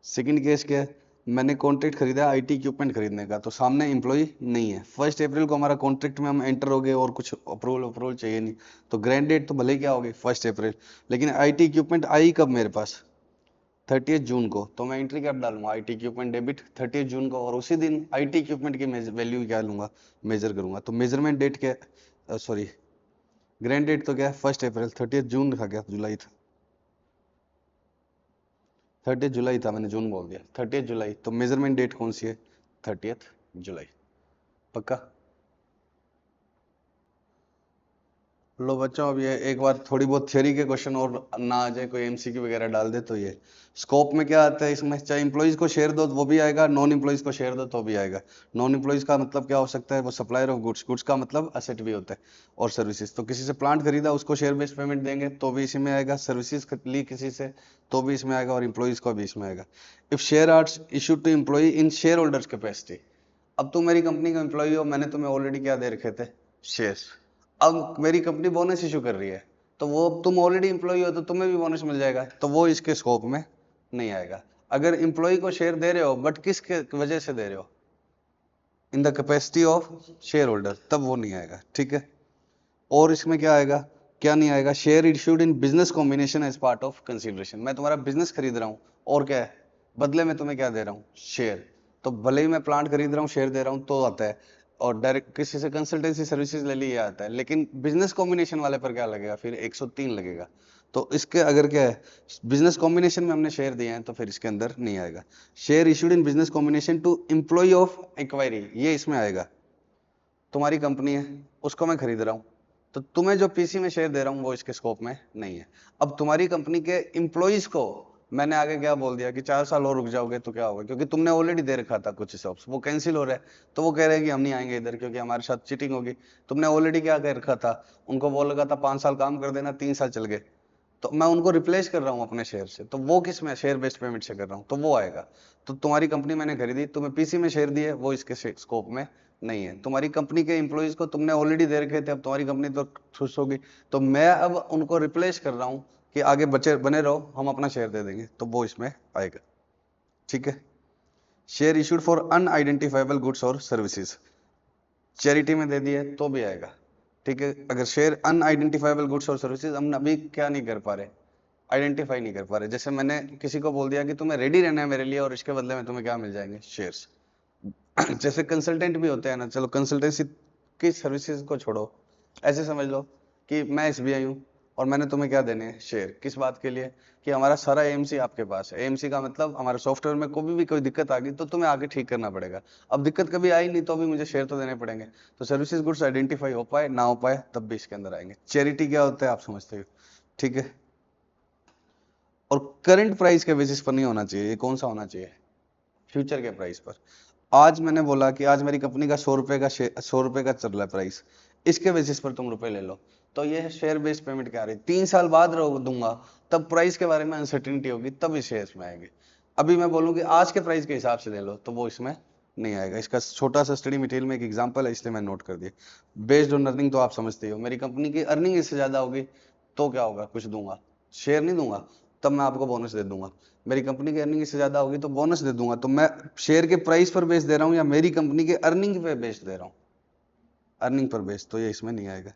Speaker 1: सेकंड केस क्या है, मैंने कॉन्ट्रैक्ट खरीदा आईटी इक्विपमेंट खरीदने का, तो सामने एम्प्लॉय नहीं है। 1 अप्रैल को हमारा कॉन्ट्रैक्ट में हम एंटर हो गए, और कुछ अप्रूवल चाहिए नहीं, तो ग्रैंड डेट तो भले ही क्या होगी, 1 अप्रैल, लेकिन आईटी इक्विपमेंट आई कब मेरे पास, 30 जून को। तो मैं एंट्री कब डालूंगा, आईटी इक्विपमेंट डेबिट 30 जून को, और उसी दिन आईटी इक्विपमेंट की वैल्यू क्या लूंगा, मेजर करूंगा। तो मेजरमेंट डेट क्या, सॉरी ग्रैंड डेट तो क्या है, 1 अप्रैल, 30 जून था क्या, जुलाई था, 30 जुलाई था, मैंने जून बोल दिया, 30 जुलाई। तो मेजरमेंट डेट कौन सी है, 30 जुलाई। पक्का। लो बच्चों, अब ये एक बार थोड़ी बहुत थियरी के क्वेश्चन और ना आ जाए, कोई एमसीक्यू वगैरह डाल दे, तो ये स्कोप में क्या आता है इसमें, चाहे इंप्लॉइज को शेयर दो वो भी आएगा, नॉन इंप्लॉइज को शेयर दो तो भी आएगा। नॉन इंप्लॉइज का मतलब क्या हो सकता है, वो सप्लायर ऑफ गुड्स, गुड्स का मतलब असेट भी होता है, और सर्विसेज। तो किसी से प्लांट खरीदा, उसको शेयर बेस्ड पेमेंट देंगे तो भी इसी में आएगा, सर्विसेज ली किसी से तो भी इसमें आएगा, और इंप्लॉइज को भी इसमें आएगा। If share are issued to employee in share holders capacity, अब तुम मेरी कंपनी का एम्प्लॉई हो, मैंने तुम्हें ऑलरेडी क्या दे रखे थे, शेयर्स। अब मेरी कंपनी बोनस इशू कर रही है, तो वो तुम ऑलरेडी एम्प्लॉई हो तो तुम्हें भी बोनस मिल जाएगा, तो वो इसके स्कोप में नहीं आएगा। अगर एम्प्लॉय को शेयर दे रहे हो, बट किस वजह से दे रहे हो, in the capacity of share holder, तब वो नहीं आएगा। ठीक है, और इसमें क्या आएगा, क्या नहीं आएगा, share issued in business combination as part of consideration. मैं तुम्हारा बिजनेस खरीद रहा हूँ और क्या है, बदले में तुम्हें क्या दे रहा हूँ, शेयर। तो भले ही मैं प्लांट खरीद रहा हूँ, शेयर दे रहा हूँ तो आता है, और डायरेक्ट किसी से कंसल्टेंसी सर्विसेज ले ली आता है, लेकिन बिजनेस कॉम्बिनेशन वाले पर क्या लगेगा, फिर 103 लगेगा। तो इसके अगर क्या है, बिजनेस कॉम्बिनेशन में हमने शेयर दिए हैं तो फिर इसके अंदर नहीं आएगा। Share issued in business combination to employee of acquiree, ये इसमें आएगा। तुम्हारी कंपनी है, उसको मैं खरीद रहा हूँ, तो तुम्हें जो पीसी में शेयर दे रहा हूँ वो इसके स्कोप में नहीं है। अब तुम्हारी कंपनी के एम्प्लॉइज को मैंने आगे क्या बोल दिया कि 4 साल और रुक जाओगे तो क्या होगा, क्योंकि तुमने ऑलरेडी दे रखा था कुछ हिसाब से, वो कैंसिल हो रहा है, तो वो कह रहे हैं कि हम नहीं आएंगे इधर क्योंकि हमारे साथ चीटिंग होगी। तुमने ऑलरेडी क्या कह रखा था, उनको बोल रखा था 5 साल काम कर देना, 3 साल चल गए, तो मैं उनको रिप्लेस कर रहा हूँ अपने शेयर से, तो वो किस में, शेयर बेस्ड पेमेंट से कर रहा हूँ, तो वो आएगा। तो तुम्हारी कंपनी मैंने खरीदी, तुम्हें पीसी में शेयर दिए, वो इसके स्कोप में नहीं है। तुम्हारी कंपनी के एम्प्लॉइज को तुमने ऑलरेडी दे रखे थे, अब तुम्हारी कंपनी तो खुश होगी, तो मैं अब उनको रिप्लेस कर रहा हूँ कि आगे बचे बने रहो, हम अपना शेयर दे देंगे, तो वो इसमें आएगा। ठीक है। शेयर इशूड फॉर अनआइडेंटिफाइबल गुड्स और सर्विसेज, चैरिटी में दे दिए तो भी आएगा। ठीक है। अगर शेयर अनआइडेंटिफाइबल गुड्स और सर्विसेज, हम अभी क्या नहीं कर पा रहे, आइडेंटिफाई नहीं कर पा रहे। जैसे मैंने किसी को बोल दिया कि तुम्हें रेडी रहना है मेरे लिए और इसके बदले में तुम्हें क्या मिल जाएंगे, शेयर्स। जैसे कंसल्टेंट भी होते हैं ना, चलो कंसल्टेंसी की सर्विसेज को छोड़ो, ऐसे समझ लो कि मैं एसबीआई हूँ और मैंने तुम्हें क्या देने हैं, शेयर। किस बात के लिए, कि हमारा सारा एएमसी आपके पास है। एएमसी का मतलब हमारे सॉफ्टवेयर में कोई भी कोई दिक्कत आ गई तो तुम्हें आगे ठीक करना पड़ेगा। अब दिक्कत कभी आई नहीं तो भी मुझे शेयर तो देने पड़ेंगे। तो सर्विसेज गुड्स आइडेंटिफाई हो पाए ना हो पाए तब भी इसके अंदर आएंगे। चैरिटी क्या होता है आप समझते हो। ठीक है। और करंट प्राइस के बेसिस पर नहीं होना चाहिए, ये कौन सा होना चाहिए, फ्यूचर के प्राइस पर। आज मैंने बोला कि आज मेरी कंपनी का 100 रुपए का 100 रुपए का चल रहा है प्राइस, इसके बेसिस पर तुम रुपए ले लो, तो ये शेयर बेस्ड पेमेंट क्या आ रही है। 3 साल बाद दूंगा तब प्राइस के बारे में अनसर्टिनिटी होगी, तब इस शेयर में आएंगे। अभी मैं बोलूँ आज के प्राइस के हिसाब से ले लो तो वो इसमें नहीं आएगा। इसका छोटा सा स्टडी मटेरियल में एक एग्जांपल है, इसलिए मैं नोट कर दिया। बेस्ड ऑन अर्निंग तो आप समझते हो, मेरी कंपनी की अर्निंग इससे ज्यादा होगी तो क्या होगा, कुछ दूंगा, शेयर नहीं दूंगा, तब मैं आपको बोनस दे दूंगा। मेरी कंपनी की अर्निंग इससे ज्यादा होगी तो बोनस दे दूंगा। तो मैं शेयर के प्राइस पर बेस दे रहा हूं या मेरी कंपनी के अर्निंग पे बेस दे रहा हूं, अर्निंग पर बेस, तो ये इसमें नहीं आएगा।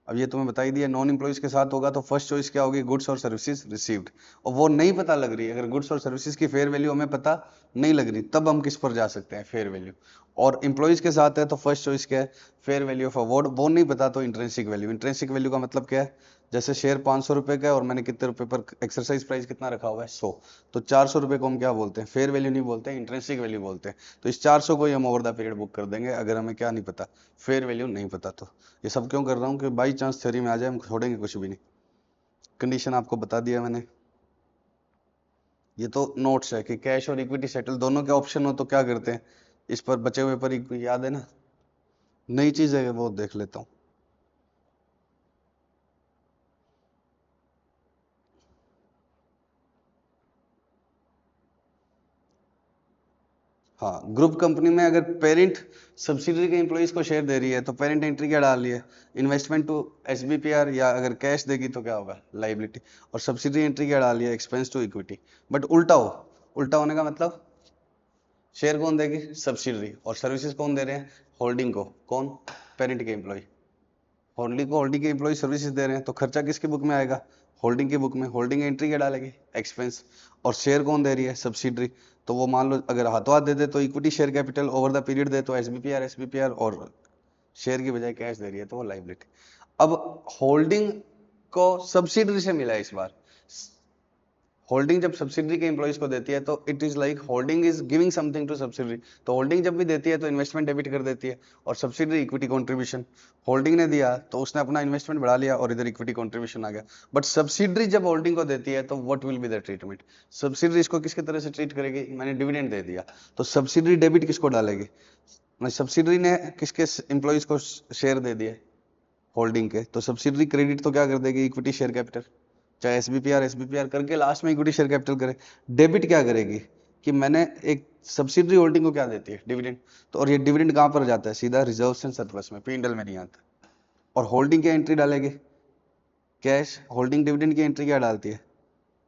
Speaker 1: अब ये तुम्हें बता ही दिया। नॉन एम्प्लॉइज के साथ होगा तो फर्स्ट चॉइस क्या होगी, गुड्स और सर्विसेज रिसीव्ड, और वो नहीं पता लग रही है। अगर गुड्स और सर्विसेज की फेयर वैल्यू हमें पता नहीं लग रही तब हम किस पर जा सकते हैं, फेयर वैल्यू। और एम्प्लॉइज के साथ है तो फर्स्ट चॉइस क्या है, फेयर वैल्यू ऑफ अवार्ड। वो नहीं पता तो इंट्रिंसिक वैल्यू। इंट्रिंसिक वैल्यू का मतलब क्या है, जैसे शेयर 500 रुपए का है और मैंने कितने रुपए पर एक्सरसाइज प्राइस कितना रखा हुआ है, 100, तो 400 रुपए को हम क्या बोलते हैं, फेयर वैल्यू नहीं बोलते हैं, इंट्रिंसिक वैल्यू बोलते हैं। तो इस 400 को ही हम ओवर द पीरियड बुक कर देंगे अगर हमें क्या नहीं पता, फेयर वैल्यू नहीं पता। तो ये सब क्यों कर रहा हूँ कि बाई चांस थ्योरी में आ जाए, हम छोड़ेंगे कुछ भी नहीं। कंडीशन आपको बता दिया मैंने। ये तो नोट्स है कि कैश और इक्विटी सेटल दोनों के ऑप्शन हो तो क्या करते हैं, इस पर बचे हुए पर याद है ना, नई चीज है वो देख लेता हूँ। हाँ, ग्रुप कंपनी में अगर पेरेंट सब्सिडरी के एम्प्लॉइज को शेयर दे रही है तो पेरेंट एंट्री क्या डाल रही है, इन्वेस्टमेंट टू एसबीपीआर, या अगर कैश देगी तो क्या होगा, लाइबिलिटी। और सब्सिडरी एंट्री क्या डाल रही है, एक्सपेंस टू इक्विटी। बट उल्टा हो, उल्टा होने का मतलब शेयर कौन देगी, सब्सिडरी, और सर्विसेज कौन दे रहे हैं, होल्डिंग को, कौन, पेरेंट के एम्प्लॉय। होल्डिंग को होल्डिंग के एम्प्लॉय सर्विसेज दे रहे हैं तो खर्चा किसकी बुक में आएगा, होल्डिंग की बुक में। होल्डिंग एंट्री क्या डालेगी, एक्सपेंस। और शेयर कौन दे रही है, सब्सिडरी। तो वो मान लो अगर हाथों हाथ दे दे तो equity share capital, over the period दे तो एसबीपीआर, और शेयर की बजाय कैश दे रही है तो वो लाइबिलिटी। अब होल्डिंग को सब्सिडरी से मिला है इस बार। होल्डिंग जब सब्सिडरी के एम्प्लॉइज को देती है तो it is like holding is giving something to subsidiary. तो होल्डिंग जब भी देती है तो इन्वेस्टमेंट डेबिट कर देती है, और सब्सिडरी इक्विटी कंट्रीब्यूशन। होल्डिंग ने दिया तो उसने अपना इन्वेस्टमेंट बढ़ा लिया और इधर इक्विटी कंट्रीब्यूशन आ गया। बट सब्सिडरी जब होल्डिंग को देती है तो what will be the treatment, subsidiary इसको किसकी तरह से ट्रीट करेगी, मैंने डिविडेंड दे दिया तो सब्सिडरी डेबिट किसको डालेगी, सब्सिडरी ने किसके एम्प्लॉइज को शेयर दे दिए, होल्डिंग के, तो सब्सिडरी क्रेडिट तो क्या कर देगी, इक्विटी शेयर कैपिटल, चाहे एसबीपीआर करके लास्ट में इक्विटी शेयर कैपिटल करे। डेबिट क्या करेगी कि मैंने एक सब्सिडरी होल्डिंग को क्या देती है, डिविडेंड। तो और ये डिविडेंड कहां पर जाता है, सीधा रिजर्व्स एंड सरप्लस में, पी&एल में नहीं आता। और होल्डिंग की एंट्री डालेगी, कैश। होल्डिंग डिविडेंड की एंट्री क्या डालती है,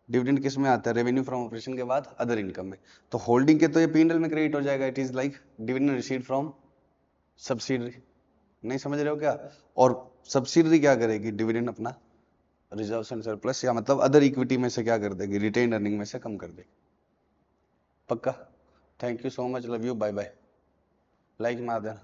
Speaker 1: डिविडेंड किस में आता है, रेवेन्यू फ्रॉम ऑपरेशन के बाद अदर इनकम में। तो होल्डिंग के तो ये पी&एल में क्रेडिट हो जाएगा, it is like dividend received from subsidiary. नहीं समझ रहे हो क्या। और सब्सिडरी क्या करेगी, डिविडेंड अपना रिजर्व्स एंड सरप्लस या मतलब अदर इक्विटी में से क्या कर देगी, रिटेन अर्निंग में से कम कर देगी। पक्का। Thank you so much, love you, bye bye, like मार देना।